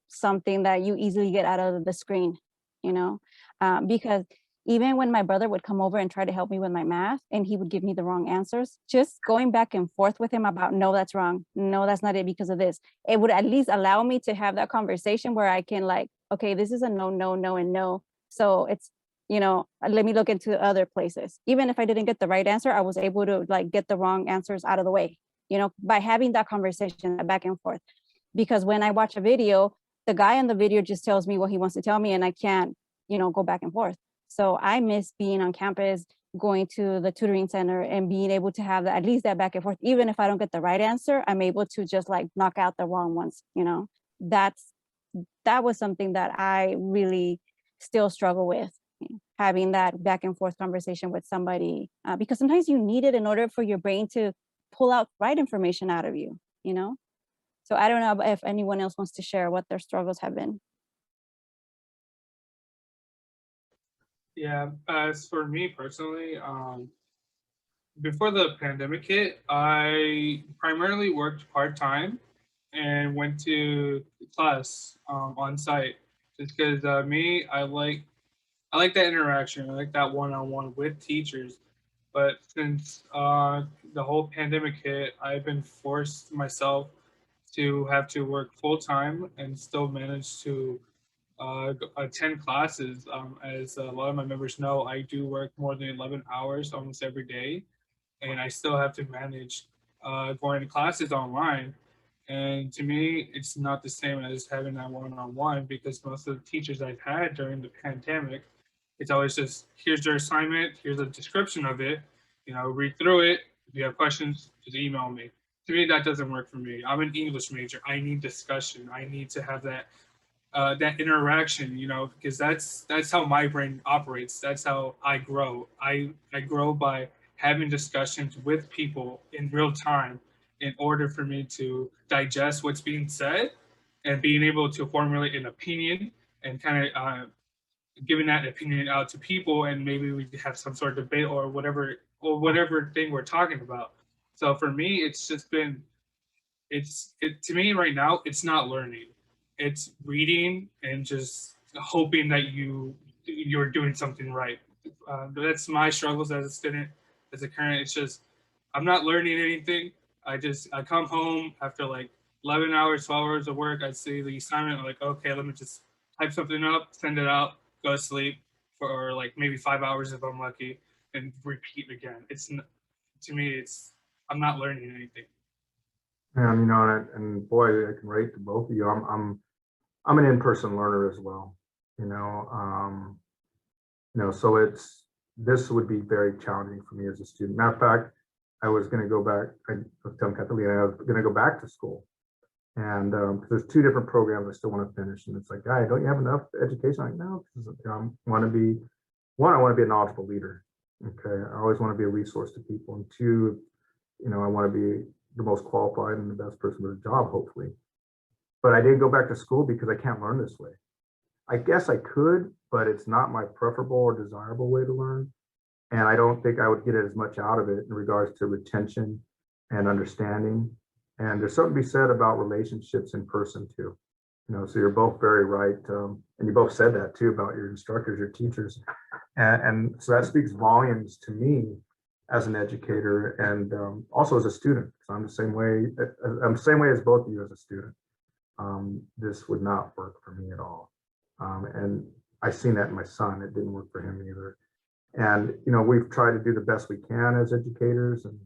something that you easily get out of the screen, because even when my brother would come over and try to help me with my math and he would give me the wrong answers, just going back and forth with him about, no, that's wrong. No, that's not it because of this. It would at least allow me to have that conversation where I can okay, this is a no, no, no, and no. So it's, let me look into other places. Even if I didn't get the right answer, I was able to get the wrong answers out of the way, by having that conversation back and forth. Because when I watch a video, the guy in the video just tells me what he wants to tell me, and I can't, go back and forth. So I miss being on campus, going to the tutoring center and being able to have at least that back and forth. Even if I don't get the right answer, I'm able to just knock out the wrong ones. That was something that I really still struggle with, having that back and forth conversation with somebody, because sometimes you need it in order for your brain to pull out right information out of you, So I don't know if anyone else wants to share what their struggles have been. Yeah, as for me personally, before the pandemic hit, I primarily worked part time and went to class on site. Just because me, I like that interaction. I like that one on one with teachers. But since the whole pandemic hit, I've been forced myself to have to work full time and still manage to attend classes. As a lot of my members know, I do work more than 11 hours almost every day, and I still have to manage going to classes online. And to me, it's not the same as having that one-on-one because most of the teachers I've had during the pandemic, it's always just here's your assignment, here's a description of it, read through it. If you have questions, just email me. To me, that doesn't work for me. I'm an English major. I need discussion. I need to have that interaction, because that's how my brain operates. That's how I grow. I grow by having discussions with people in real time in order for me to digest what's being said and being able to formulate an opinion and kind of giving that opinion out to people, and maybe we have some sort of debate or whatever thing we're talking about. So for me, it's just been to me right now, it's not learning, it's reading and just hoping that you're doing something right. That's my struggles as a student, as a current. It's just I'm not learning anything. I come home after like 11 hours, 12 hours of work. I see the assignment, I'm like, okay, let me just type something up, send it out, go to sleep for like maybe 5 hours if I'm lucky, and repeat again. To me, it's I'm not learning anything. And and boy, I can relate to both of you. I'm an in-person learner as well. You know, so this would be very challenging for me as a student. Matter of fact, I was going to go back. I was telling Catalina I was going to go back to school, and there's two different programs I still want to finish. And it's like, guy, don't you have enough education? I'm like, no, because I want to be one. I want to be a knowledgeable leader. Okay, I always want to be a resource to people, and two, I want to be the most qualified and the best person for the job, hopefully. But I didn't go back to school because I can't learn this way. I guess I could, but it's not my preferable or desirable way to learn. And I don't think I would get as much out of it in regards to retention and understanding. And there's something to be said about relationships in person too. So you're both very right. And you both said that too about your instructors, your teachers. And so that speaks volumes to me as an educator and also as a student. So I'm the same way. I'm the same way as both of you as a student. This would not work for me at all. And I've seen that in my son. It didn't work for him either. And, we've tried to do the best we can as educators. And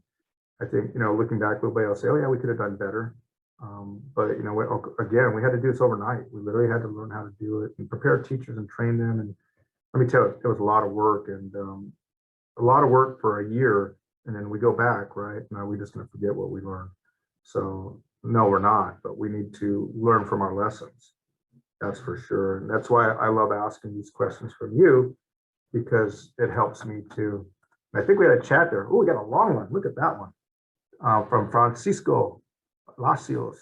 I think, looking back a little bit, I'll say, oh yeah, we could have done better. But, again, we had to do this overnight. We literally had to learn how to do it and prepare teachers and train them. And let me tell you, it was a lot of work and a lot of work for a year. And then we go back, right? Now we're just going to forget what we learned. So no, we're not, but we need to learn from our lessons. That's for sure. And that's why I love asking these questions from you, because it helps me too. And I think we had a chat there. Oh, we got a long one. Look at that one from Francisco Lacios.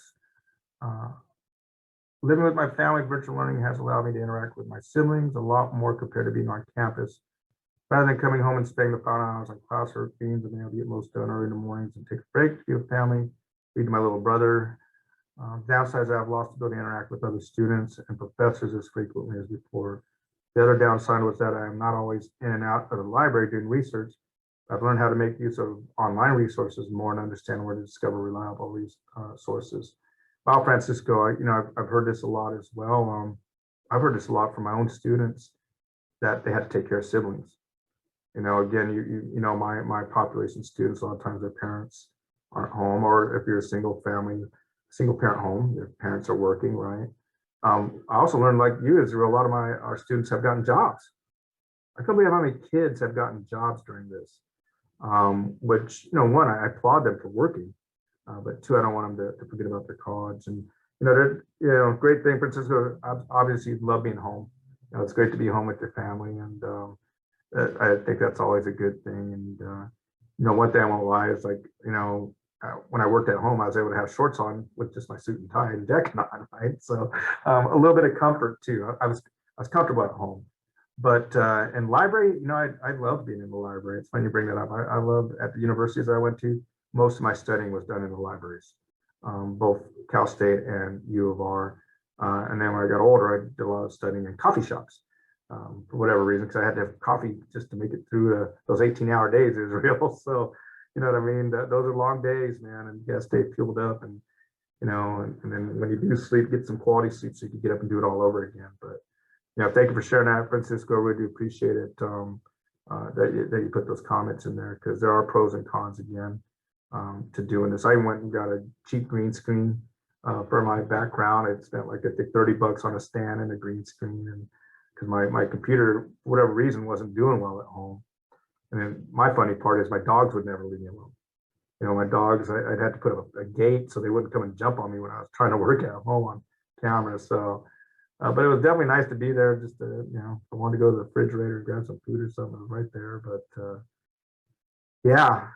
Uh, Living with my family, virtual learning has allowed me to interact with my siblings a lot more compared to being on campus. Rather than coming home and spending the final hours like class routines and being able to get most done early in the mornings and take a break to be with family, read to my little brother. Downsides, I've lost the ability to interact with other students and professors as frequently as before. The other downside was that I am not always in and out of the library doing research. I've learned how to make use of online resources more and understand where to discover reliable sources. Wow, Francisco, I've heard this a lot as well. I've heard this a lot from my own students that they had to take care of siblings. Again, my population students, a lot of times their parents aren't home, or if you're a single parent home, your parents are working, right? I also learned, like you, is a lot of our students have gotten jobs. I can't believe how many kids have gotten jobs during this. Which, one, I applaud them for working, but two, I don't want them to forget about their college. And great thing, Francisco. Obviously, you love being home. It's great to be home with your family, and I think that's always a good thing. And one thing I won't lie is, like, when I worked at home, I was able to have shorts on with just my suit and tie and jacket on, right? So a little bit of comfort too. I was comfortable at home, But in library, you know, I love being in the library. It's funny you bring that up. I love at the universities I went to, most of my studying was done in the libraries, both Cal State and U of R. And then when I got older, I did a lot of studying in coffee shops for whatever reason, because I had to have coffee just to make it through those 18-hour days is real. So, you know what I mean? Those are long days, man, and you gotta stay fueled up, and you know, and then when you do sleep, get some quality sleep so you can get up and do it all over again. But you know, thank you for sharing that, Francisco. I really do appreciate it that you put those comments in there, because there are pros and cons again to doing this. I went and got a cheap green screen for my background. I spent like I think $30 on a stand and a green screen, and because my computer, for whatever reason, wasn't doing well at home. And then my funny part is my dogs would never leave me alone. You know, my dogs, I'd have to put up a gate so they wouldn't come and jump on me when I was trying to work at home on camera. So, but it was definitely nice to be there. Just to, you know, if I wanted to go to the refrigerator and grab some food or something, it was right there. But yeah,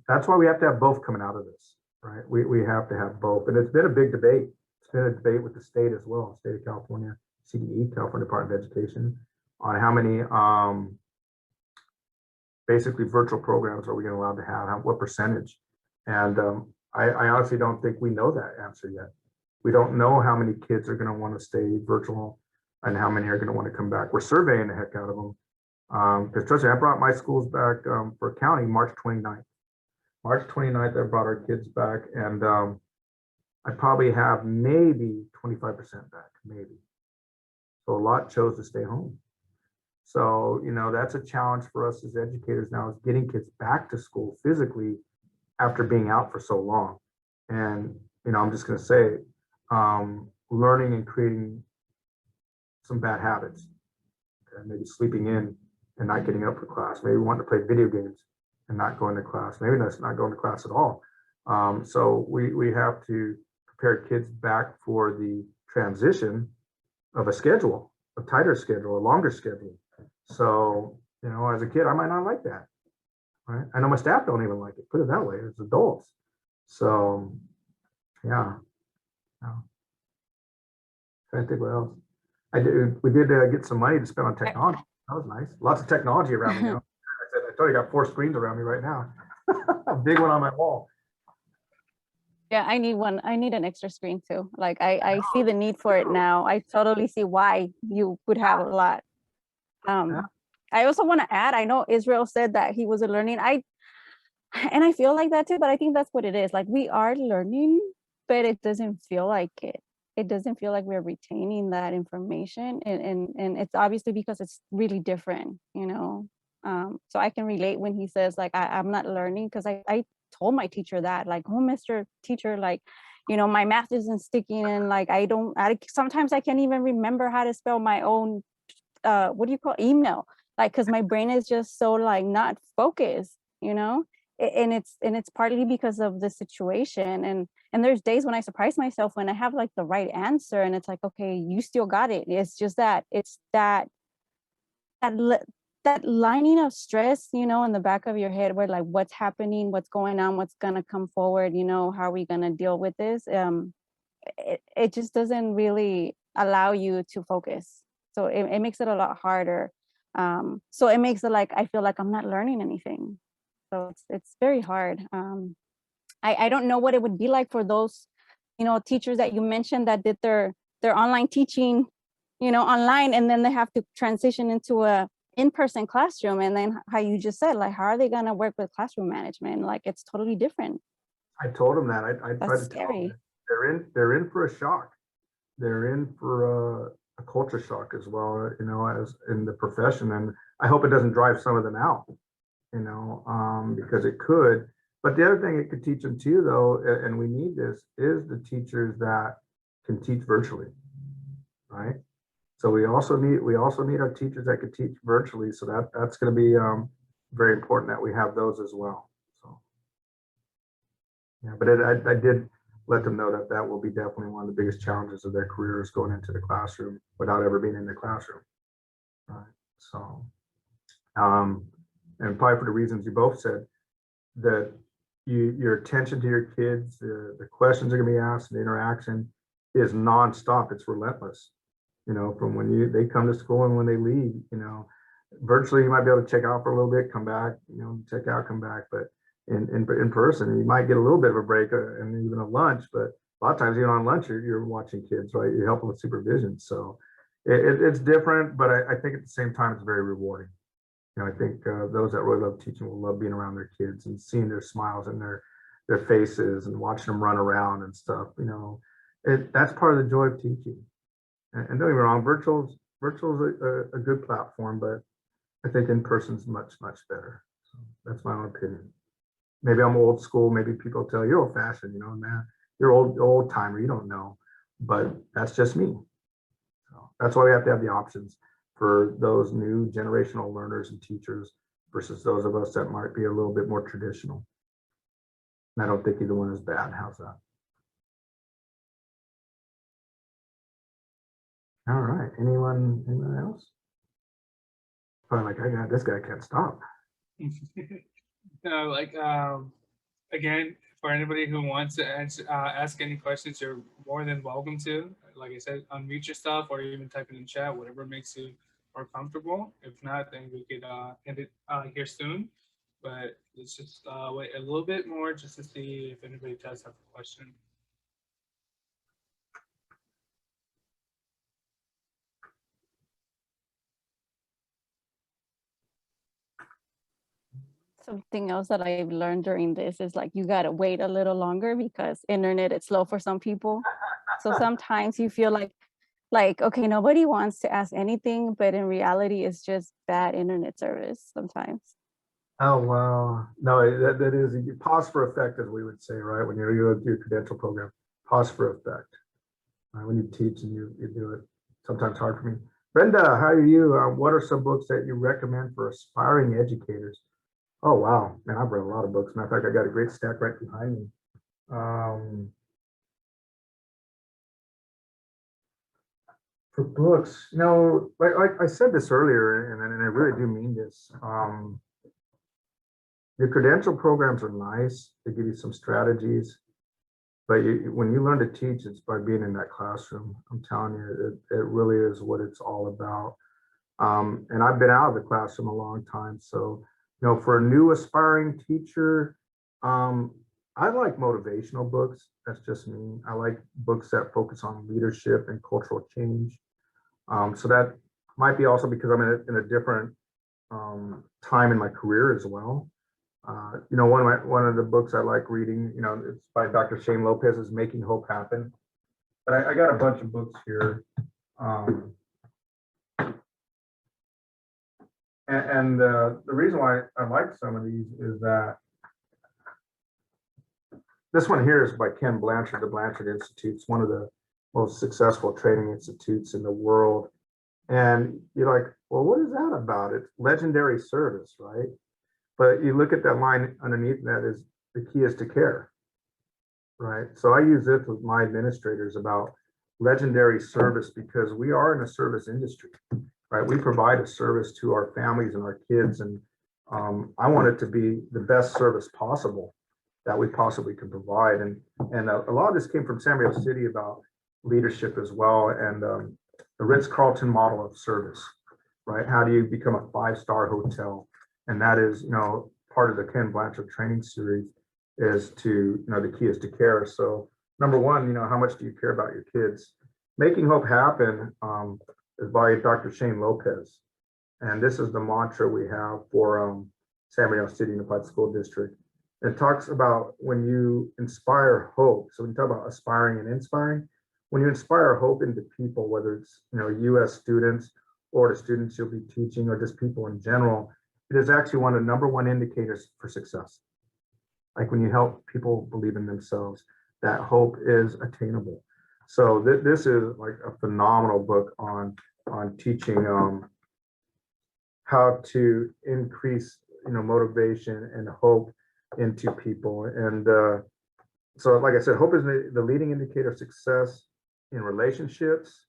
that's why we have to have both coming out of this, right? We have to have both, and it's been a big debate. It's been a debate with the state as well, state of California, CDE, California Department of Education, on how many basically virtual programs are we going to allow to have, what percentage? And I honestly don't think we know that answer yet. We don't know how many kids are going to want to stay virtual and how many are going to want to come back. We're surveying the heck out of them. Because trust me, I brought my schools back for county March 29th. March 29th, I brought our kids back, and I probably have maybe 25% back, maybe. So a lot chose to stay home. So, you know, that's a challenge for us as educators now, is getting kids back to school physically after being out for so long. And, you know, I'm just going to say, learning and creating some bad habits, okay? Maybe sleeping in and not getting up for class, maybe wanting to play video games and not going to class, maybe that's not going to class at all. So we have to prepare kids back for the transition of a schedule, a tighter schedule, a longer schedule. So, you know, as a kid, I might not like that, right? I know my staff don't even like it, put it that way, as adults. So, yeah. Trying to think what else. We did get some money to spend on technology. That was nice. Lots of technology around me now. I told you I got 4 screens around me right now. A big one on my wall. Yeah, I need one. I need an extra screen too. Like I see the need for it now. I totally see why you would have a lot. I also want to add, I know Israel said that he wasn't learning. And I feel like that too, but I think that's what it is. Like we are learning, but it doesn't feel like it. It doesn't feel like we're retaining that information. And it's obviously because it's really different, you know. So I can relate when he says like, I'm not learning, because I told my teacher that, like, oh, Mr. Teacher, like, you know, my math isn't sticking, and like sometimes I can't even remember how to spell my own what do you call email, like, because my brain is just so like not focused, you know. And it's partly because of the situation, and there's days when I surprise myself when I have like the right answer, and it's like, okay, you still got it. It's just that it's that lining of stress, you know, in the back of your head, where like, what's happening, what's going on, what's gonna come forward, you know, how are we gonna deal with this? It just doesn't really allow you to focus. So it makes it a lot harder. So it makes it like, I feel like I'm not learning anything. So it's very hard. I don't know what it would be like for those, you know, teachers that you mentioned that did their online teaching, you know, online, and then they have to transition into a in-person classroom. And then how you just said, like, how are they gonna work with classroom management? Like, it's totally different. I told them that. I tried to tell them they're in for a shock. They're in for a culture shock as well, you know, as in the profession. And I hope it doesn't drive some of them out, you know, because it could. But the other thing it could teach them too, though, and we need this, is the teachers that can teach virtually, right? So we also need our teachers that can teach virtually. So that's going to be very important that we have those as well. So yeah, but I did let them know that that will be definitely one of the biggest challenges of their careers, going into the classroom without ever being in the classroom. Right. So, and probably for the reasons you both said, that your attention to your kids, the questions are going to be asked, the interaction is nonstop. It's relentless. from when they come to school and when they leave. Virtually you might be able to check out for a little bit, come back, check out, come back. But in person, you might get a little bit of a break and even a lunch. But a lot of times, on lunch, you're watching kids, right? You're helping with supervision. So it's different, but I think at the same time, it's very rewarding. I think those that really love teaching will love being around their kids and seeing their smiles and their faces and watching them run around and stuff. That's part of the joy of teaching. And don't get me wrong, virtual's a good platform, but I think in person's much, much better. So that's my own opinion. Maybe I'm old school. Maybe people tell you, you're old fashioned, man, you're old timer. You don't know, but that's just me. So that's why we have to have the options for those new generational learners and teachers versus those of us that might be a little bit more traditional. And I don't think either one is bad. How's that? All right. Anyone else? Probably like, this guy can't stop. No, again, for anybody who wants to ask any questions, you're more than welcome to. Like I said, unmute yourself or even type it in chat, whatever makes you more comfortable. If not, then we could end it here soon. But let's just wait a little bit more just to see if anybody does have a question. Something else that I've learned during this is like you gotta wait a little longer because internet is slow for some people. So sometimes you feel like okay, nobody wants to ask anything, but in reality, it's just bad internet service sometimes. Oh, wow. No, that is pause for effect, as we would say, right? When you do your credential program, pause for effect. When you teach and you do it, sometimes hard for me. Brenda, how are you? What are some books that you recommend for aspiring educators? Oh, wow. Man, I've read a lot of books. Matter of fact, I got a great stack right behind me. For books, like I said this earlier, and I really do mean this. Your credential programs are nice. They give you some strategies, but when you learn to teach, it's by being in that classroom. I'm telling you, it really is what it's all about. And I've been out of the classroom a long time. So, for a new aspiring teacher, I like motivational books. That's just me. I like books that focus on leadership and cultural change. So that might be also because I'm in a different time in my career as well. One of the books I like reading, it's by Dr. Shane Lopez, is Making Hope Happen. But I got a bunch of books here. And the reason why I like some of these is that this one here is by Ken Blanchard, the Blanchard Institute. It's one of the most successful training institutes in the world. And you're like, well, what is that about? It's legendary service, right? But you look at that line underneath that is the key is to care, right? So I use this with my administrators about legendary service because we are in a service industry, right? We provide a service to our families and our kids. And I want it to be the best service possible that we possibly can provide. And a lot of this came from San Diego City about leadership as well. And the Ritz-Carlton model of service, right? How do you become a 5-star hotel? And that is, part of the Ken Blanchard training series is to, the key is to care. So number one, how much do you care about your kids? Making Hope Happen is by Dr. Shane Lopez. And this is the mantra we have for San Diego City Unified School District. It talks about when you inspire hope. So when you talk about aspiring and inspiring, when you inspire hope into people, whether it's, US students or the students you'll be teaching or just people in general, it is actually one of the number one indicators for success. Like when you help people believe in themselves, that hope is attainable. So this is like a phenomenal book on teaching how to increase, motivation and hope into people. And so, like I said, hope is the leading indicator of success in relationships,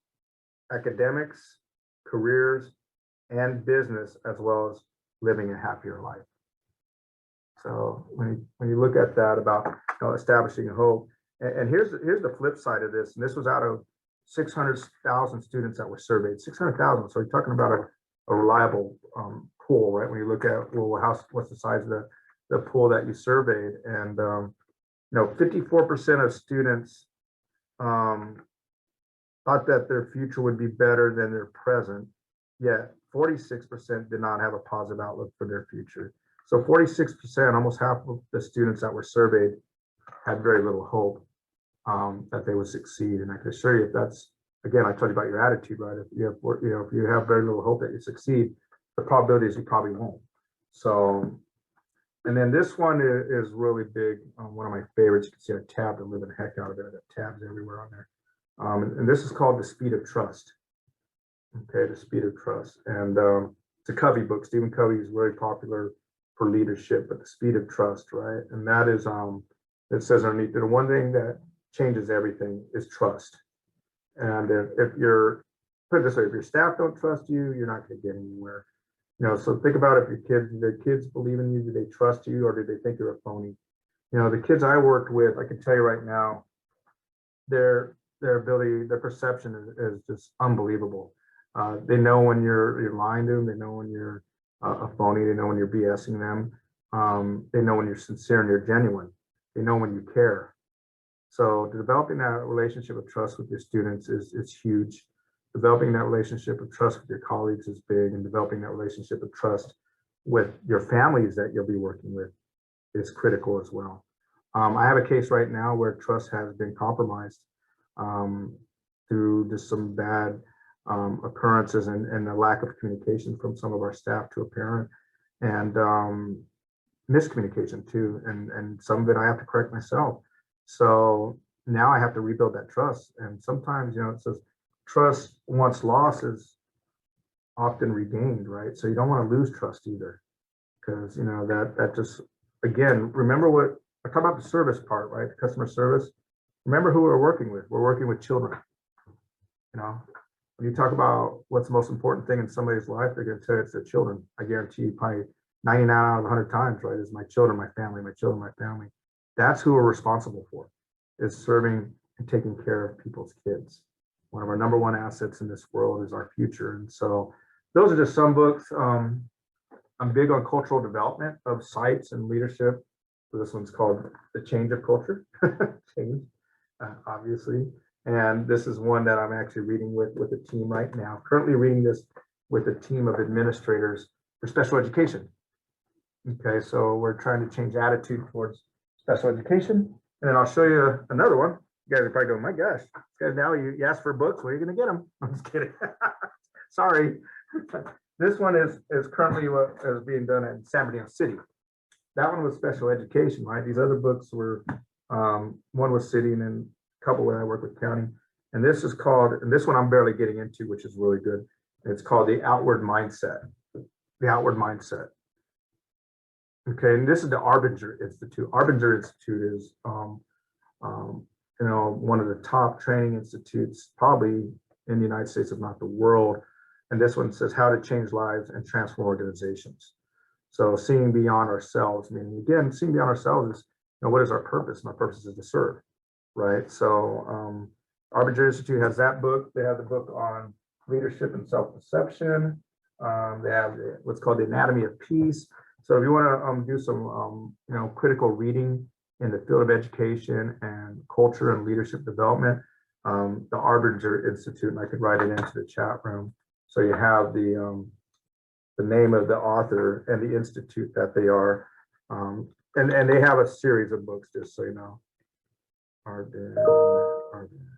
academics, careers, and business, as well as living a happier life. So when you look at that about establishing hope, and here's the flip side of this, and this was out of 600,000 students that were surveyed, 600,000. So you're talking about a reliable pool, right? When you look at, well, what's the size of the pool that you surveyed? And, 54% of students thought that their future would be better than their present, yet 46% did not have a positive outlook for their future. So 46%, almost half of the students that were surveyed had very little hope that they would succeed. And I can assure you, if that's, again, I told you about your attitude, right? If you have, if you have very little hope that you succeed, the probability is you probably won't. So, and then this one is really big. One of my favorites. You can see a tab, they're living the heck out of it. Tabs everywhere on there. And this is called The Speed of Trust. Okay, The Speed of Trust. And it's a Covey book. Stephen Covey is very popular for leadership, but The Speed of Trust, right? And that is, it says underneath, the one thing that changes everything is trust. And if you're, put it this way, if your staff don't trust you, you're not going to get anywhere. So think about if the kids believe in you, do they trust you, or do they think you're a phony? The kids I worked with, I can tell you right now, their ability, their perception is just unbelievable. They know when you're lying to them. They know when you're a phony. They know when you're BSing them. They know when you're sincere and you're genuine. They know when you care. So developing that relationship of trust with your students is huge. Developing that relationship of trust with your colleagues is big, and developing that relationship of trust with your families that you'll be working with is critical as well. I have a case right now where trust has been compromised through just some bad occurrences and the lack of communication from some of our staff to a parent, and miscommunication too. And some of it I have to correct myself. So now I have to rebuild that trust. And sometimes, it says trust once lost is often regained, right? So you don't want to lose trust either, because that just, again, remember what I talk about, the service part, right? The customer service. Remember who we're working with. We're working with children. When you talk about what's the most important thing in somebody's life, they're going to tell you it's their children. I guarantee you, probably 99 out of 100 times, right, is my children, my family, my children, my family. That's who we're responsible for, is serving and taking care of people's kids. One of our number one assets in this world is our future. And so those are just some books. I'm big on cultural development of sites and leadership. So this one's called The Change of Culture. Change, obviously. And this is one that I'm actually reading with a team right now. Currently reading this with a team of administrators for special education. Okay, so we're trying to change attitude towards special education. And then I'll show you another one. You guys are probably going, my gosh, guys, now you asked for books, where are you going to get them? I'm just kidding. Sorry. This one is currently what is being done in San Bernardino City. That one was special education, right? These other books were, one was city, and then a couple where I work with county. And this is called, and this one I'm barely getting into, which is really good. It's called The Outward Mindset. The Outward Mindset. Okay, and this is the Arbinger Institute. Arbinger Institute is, one of the top training institutes, probably in the United States, if not the world. And this one says how to change lives and transform organizations. So seeing beyond ourselves, meaning again, seeing beyond ourselves is, what is our purpose? My purpose is to serve, right? So Arbinger Institute has that book. They have the book on leadership and self-perception. They have what's called The Anatomy of Peace. So if you want to do some, critical reading in the field of education and culture and leadership development, the Arbinger Institute, and I could write it into the chat room. So you have the name of the author and the institute that they are, and they have a series of books, just so you know. Arbin, Arbinper.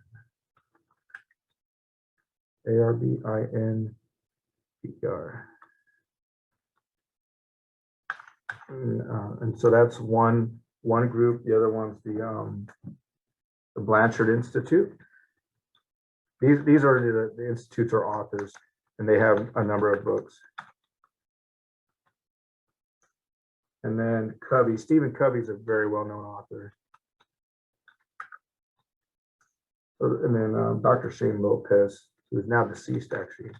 And so that's one group. The other one's the Blanchard Institute. These are the institutes or authors, and they have a number of books. And then Covey, Stephen Covey is a very well-known author. And then Dr. Shane Lopez, who is now deceased, actually.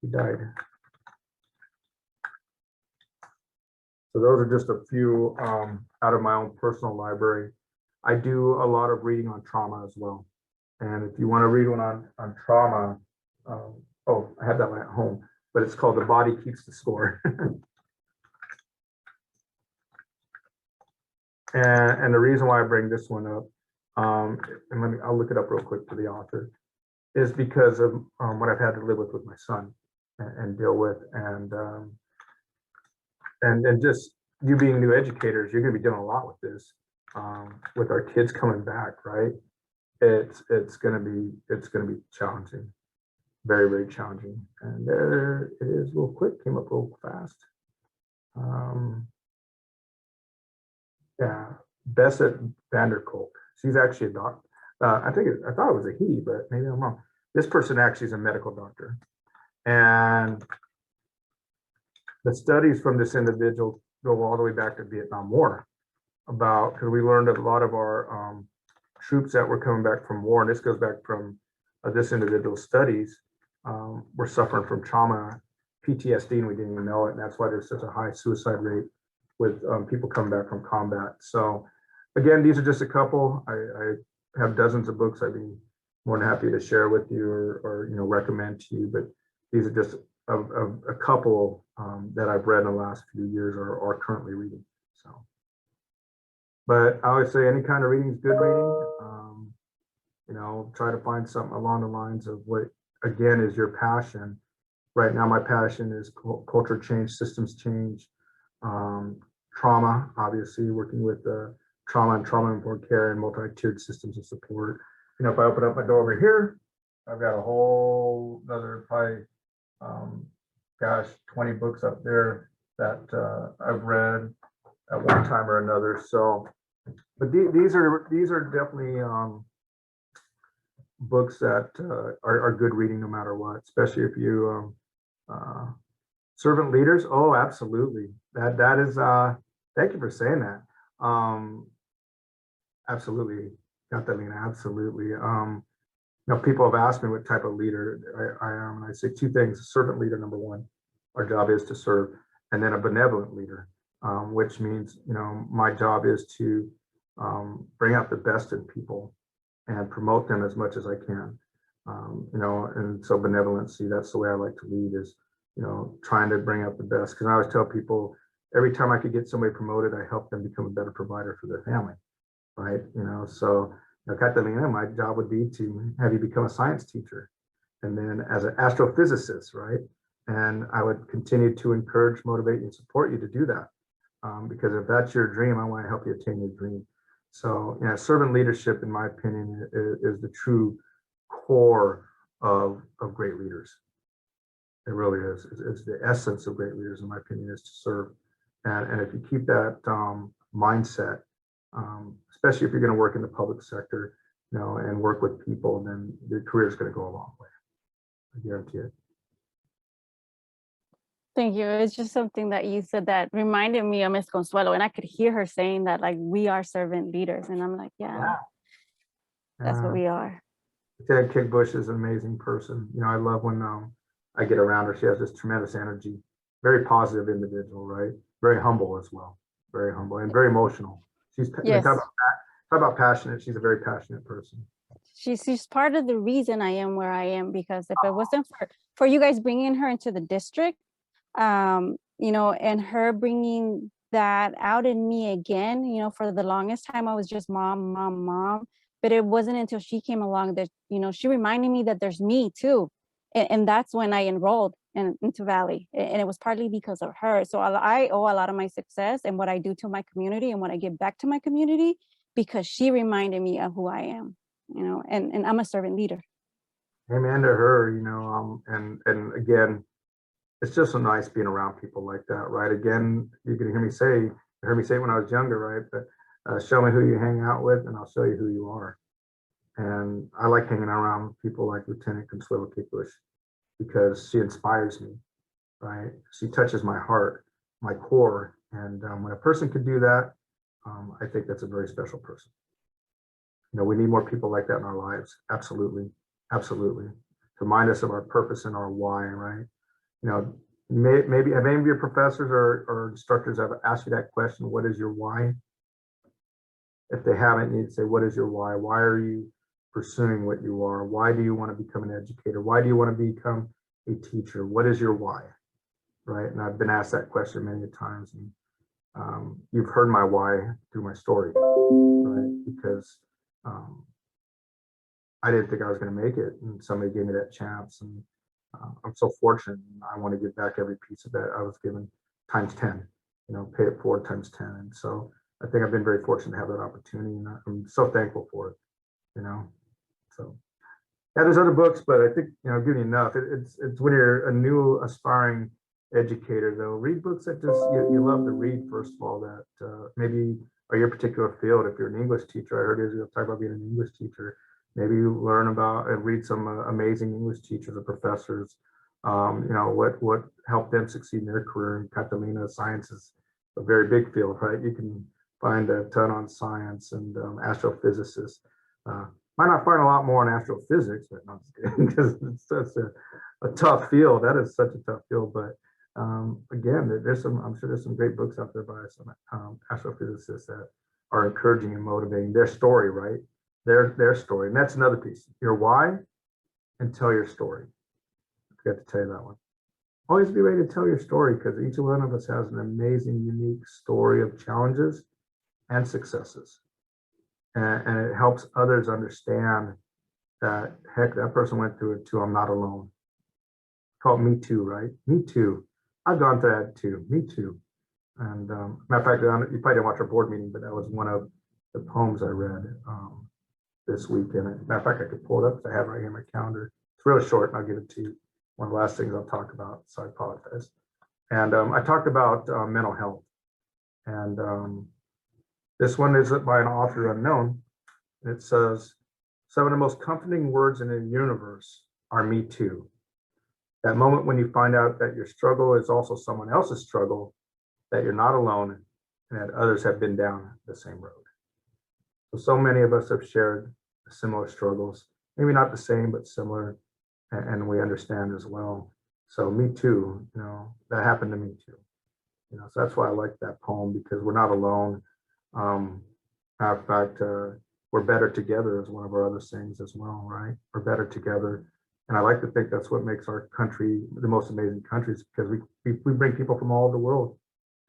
He died. So those are just a few out of my own personal library. I do a lot of reading on trauma as well. And if you want to read one on trauma, oh, I have that one at home, but it's called The Body Keeps the Score. And the reason why I bring this one up, and I'll look it up real quick to the author, is because of what I've had to live with my son and deal with, and just you being new educators, you're going to be doing a lot with this, with our kids coming back, right? It's going to be challenging, very, very challenging. And there it is, real quick, came up real fast. Yeah, Besset Vanderkolk. She's actually a doctor. I thought it was a he, but maybe I'm wrong. This person actually is a medical doctor. And the studies from this individual go all the way back to Vietnam War, about, because we learned a lot of our troops that were coming back from war, and this goes back from this individual's studies, were suffering from trauma, PTSD, and we didn't even know it. And that's why there's such a high suicide rate with people coming back from combat. So again, these are just a couple. I have dozens of books I'd be more than happy to share with you, or recommend to you, but these are just a couple that I've read in the last few years or currently reading. So, but I always say any kind of reading is good reading. Try to find something along the lines of what, again, is your passion. Right now, my passion is culture change, systems change, trauma, obviously working with trauma and trauma-informed care and multi-tiered systems of support. If I open up my door over here, I've got a whole another probably, 20 books up there that I've read at one time or another. So, but these are definitely books that are good reading no matter what, especially if you servant leaders. Oh, absolutely. That is thank you for saying that. Absolutely. Got that, Lena. Absolutely. People have asked me what type of leader I am, and I say two things. Servant leader, number one, our job is to serve, and then a benevolent leader, which means, my job is to bring out the best in people and promote them as much as I can. And so benevolency, that's the way I like to lead, is, trying to bring out the best. Because I always tell people, every time I could get somebody promoted, I help them become a better provider for their family, right? So Catalina, my job would be to have you become a science teacher, and then as an astrophysicist, right? And I would continue to encourage, motivate, and support you to do that, because if that's your dream, I want to help you attain your dream. So, servant leadership, in my opinion, is the true core of great leaders. It really is. It's the essence of great leaders, in my opinion, is to serve. And if you keep that mindset, especially if you're going to work in the public sector, and work with people, then your career is going to go a long way. I guarantee it. Thank you. It's just something that you said that reminded me of Miss Consuelo, and I could hear her saying that, like, we are servant leaders, and I'm like, yeah. That's what we are. Ted Kickbush is an amazing person. I love when I get around her. She has this tremendous energy, very positive individual, right? Very humble as well, very humble and very emotional. She's Yes. Talk about passionate. She's a very passionate person. She's part of the reason I am where I am, because if it wasn't for you guys bringing her into the district, and her bringing that out in me again, for the longest time I was just mom, mom, mom. But it wasn't until she came along that, she reminded me that there's me too. And that's when I enrolled into Valley. And it was partly because of her. So I owe a lot of my success and what I do to my community and what I give back to my community, because she reminded me of who I am, and I'm a servant leader. Amen to her, and again, it's just so nice being around people like that, right? Again, you can hear me say it when I was younger, right? But show me who you hang out with, and I'll show you who you are. And I like hanging around people like Lieutenant Consuelo Kickbush, because she inspires me, right? She touches my heart, my core. And when a person could do that, I think that's a very special person. We need more people like that in our lives. Absolutely. Absolutely. To remind us of our purpose and our why, right? Maybe have any of your professors or instructors ever asked you that question? What is your why? If they haven't, you need to say, what is your why? Why are you pursuing what you are? Why do you want to become an educator? Why do you want to become a teacher? What is your why? Right? And I've been asked that question many times. And you've heard my why through my story, right? Because I didn't think I was going to make it, and somebody gave me that chance, and I'm so fortunate. And I want to give back every piece of that I was given times 10. Pay it forward times 10. And so I think I've been very fortunate to have that opportunity, and I'm so thankful for it. So yeah, there's other books, but I think I've given you enough. It's when you're a new aspiring educator, though, read books that just you love to read. First of all, that maybe are your particular field. If you're an English teacher, I heard Israel talk about being an English teacher. Maybe you learn about and read some amazing English teachers or professors. What helped them succeed in their career. And Catalina, science is a very big field, right? You can find a ton on science and astrophysicists. Might not find a lot more on astrophysics, but not because it's such a tough field. That is such a tough field. But again, I'm sure there's some great books out there by some astrophysicists that are encouraging and motivating their story, right? Their story. And that's another piece. Your why and tell your story. I forgot to tell you that one. Always be ready to tell your story, because each one of us has an amazing, unique story of challenges and successes. And it helps others understand that, heck, that person went through it too. I'm not alone. Called Me Too, right? Me too. I've gone through that too. Me too. And matter of fact, you probably didn't watch our board meeting, but that was one of the poems I read this weekend. Matter of fact, I could pull it up. I have it right here in my calendar. It's really short, and I'll give it to you. One of the last things I'll talk about, so I apologize. And I talked about mental health. And this one is by an author unknown. It says, some of the most comforting words in the universe are me too. That moment when you find out that your struggle is also someone else's struggle, that you're not alone, and that others have been down the same road. So many of us have shared similar struggles, maybe not the same, but similar, and we understand as well. So me too, that happened to me too. So that's why I like that poem, because we're not alone. In fact, we're better together is one of our other sayings as well, right? We're better together. And I like to think that's what makes our country the most amazing countries, because we bring people from all over the world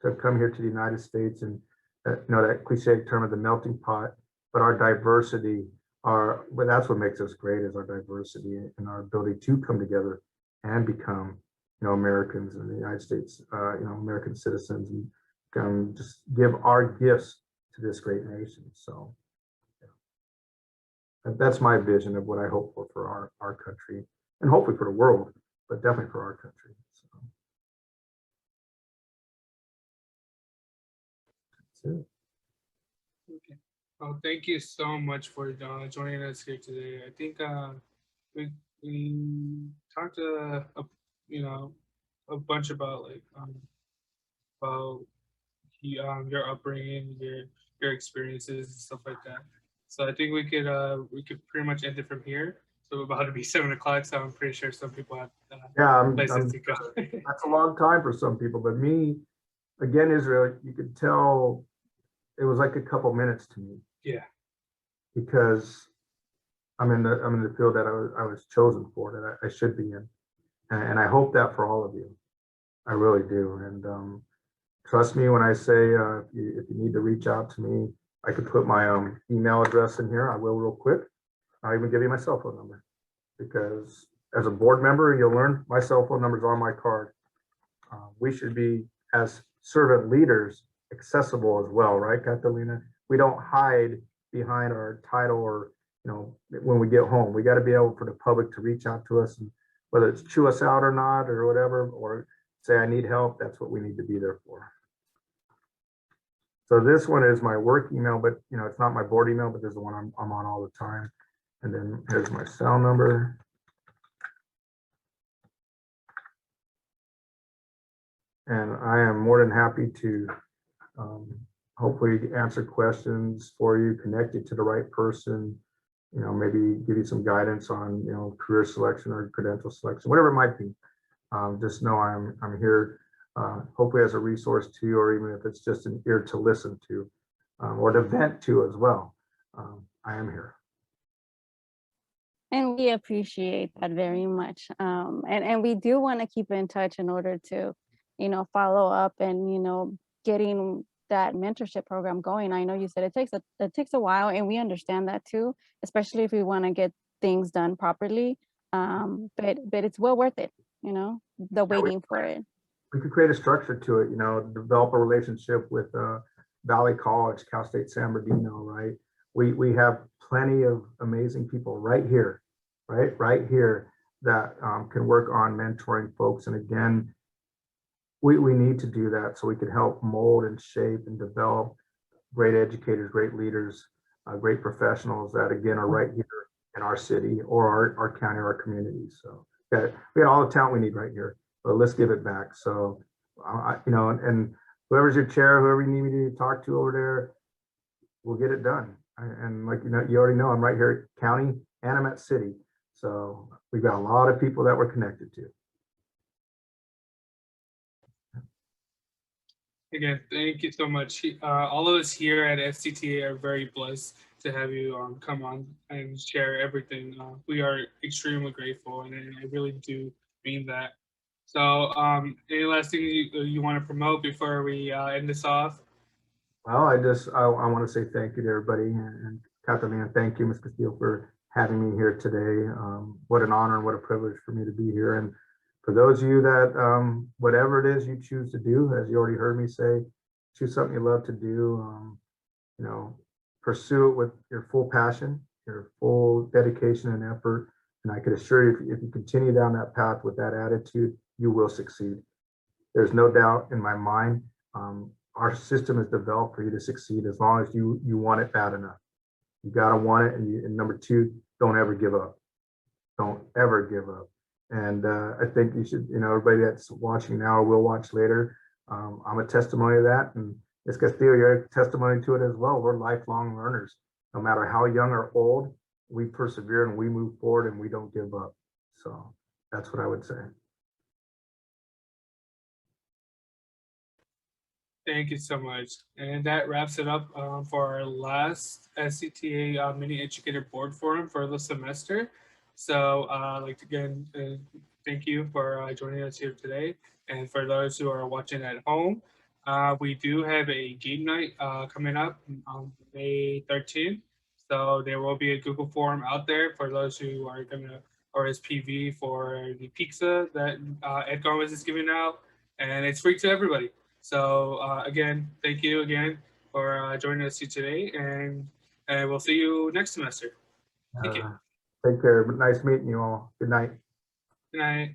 to come here to the United States, and that cliche term of the melting pot, but our diversity, that's what makes us great, is our diversity and our ability to come together and become, Americans in the United States, American citizens, and just give our gifts to this great nation. So that's my vision of what I hope for our country, and hopefully for the world, but definitely for our country. So that's it. Okay. Well, thank you so much for joining us here today. I think we talked a bunch about about your upbringing, your experiences and stuff like that. So I think we could pretty much end it from here. So we're about to be 7 o'clock, so I'm pretty sure some people have places to go. That's a long time for some people, but me, again, Israel, you could tell it was like a couple minutes to me. Yeah. Because I'm in the field that I was chosen for, that I should be in, and I hope that for all of you. I really do. And trust me when I say if you need to reach out to me, I could put my email address in here. I will real quick. I'll even give you my cell phone number, because as a board member, you'll learn my cell phone number is on my card. We should be, as servant leaders, accessible as well, right, Catalina? We don't hide behind our title, or when we get home. We got to be able for the public to reach out to us, and whether it's chew us out or not, or whatever, or say I need help. That's what we need to be there for. So this one is my work email, but it's not my board email, but there's the one I'm on all the time. And then here's my cell number. And I am more than happy to hopefully answer questions for you, connect you to the right person, maybe give you some guidance on, career selection or credential selection, whatever it might be. Just know I'm here, hopefully as a resource to you, or even if it's just an ear to listen to. or to vent to as well, I am here. And we appreciate that very much. And we do want to keep in touch in order to, follow up and, getting that mentorship program going. I know you said it takes a while, and we understand that too, especially if we want to get things done properly. But it's well worth it, the waiting for it. We could create a structure to it, develop a relationship with Valley College, Cal State San Bernardino, right? We have plenty of amazing people right here that can work on mentoring folks. And again, we need to do that so we can help mold and shape and develop great educators, great leaders, great professionals that again are right here in our city or our county or our community. So we got all the talent we need right here, but let's give it back. So and whoever's your chair, whoever you need me to talk to over there, we'll get it done. And like you already know, I'm right here at county and I'm at city. So we've got a lot of people that we're connected to. Again, thank you so much. All of us here at SCTA are very blessed to have you come on and share everything. We are extremely grateful, and I really do mean that. So any last thing you want to promote before we end this off? Well, I want to say thank you to everybody, and Captain Man, thank you, Ms. Castillo, for having me here today. What an honor and what a privilege for me to be here. And for those of you that, whatever it is you choose to do, as you already heard me say, choose something you love to do, pursue it with your full passion, your full dedication and effort. And I can assure you, if you continue down that path with that attitude, you will succeed. There's no doubt in my mind. Our system is developed for you to succeed as long as you want it bad enough. You gotta want it, and number two, don't ever give up. Don't ever give up. And I think you should, everybody that's watching now or will watch later, I'm a testimony of that. And Ms. Castillo, you're a testimony to it as well. We're lifelong learners. No matter how young or old, we persevere and we move forward and we don't give up. So that's what I would say. Thank you so much. And that wraps it up for our last SCTA Mini Educator Board Forum for the semester. So I'd like to again thank you for joining us here today. And for those who are watching at home, we do have a game night coming up on May 13th. So there will be a Google form out there for those who are gonna RSPV for the pizza that Ed Gomez is giving out. And it's free to everybody. So again, thank you again for joining us here today, and we'll see you next semester. Thank you. Take care. Nice meeting you all. Good night. Good night.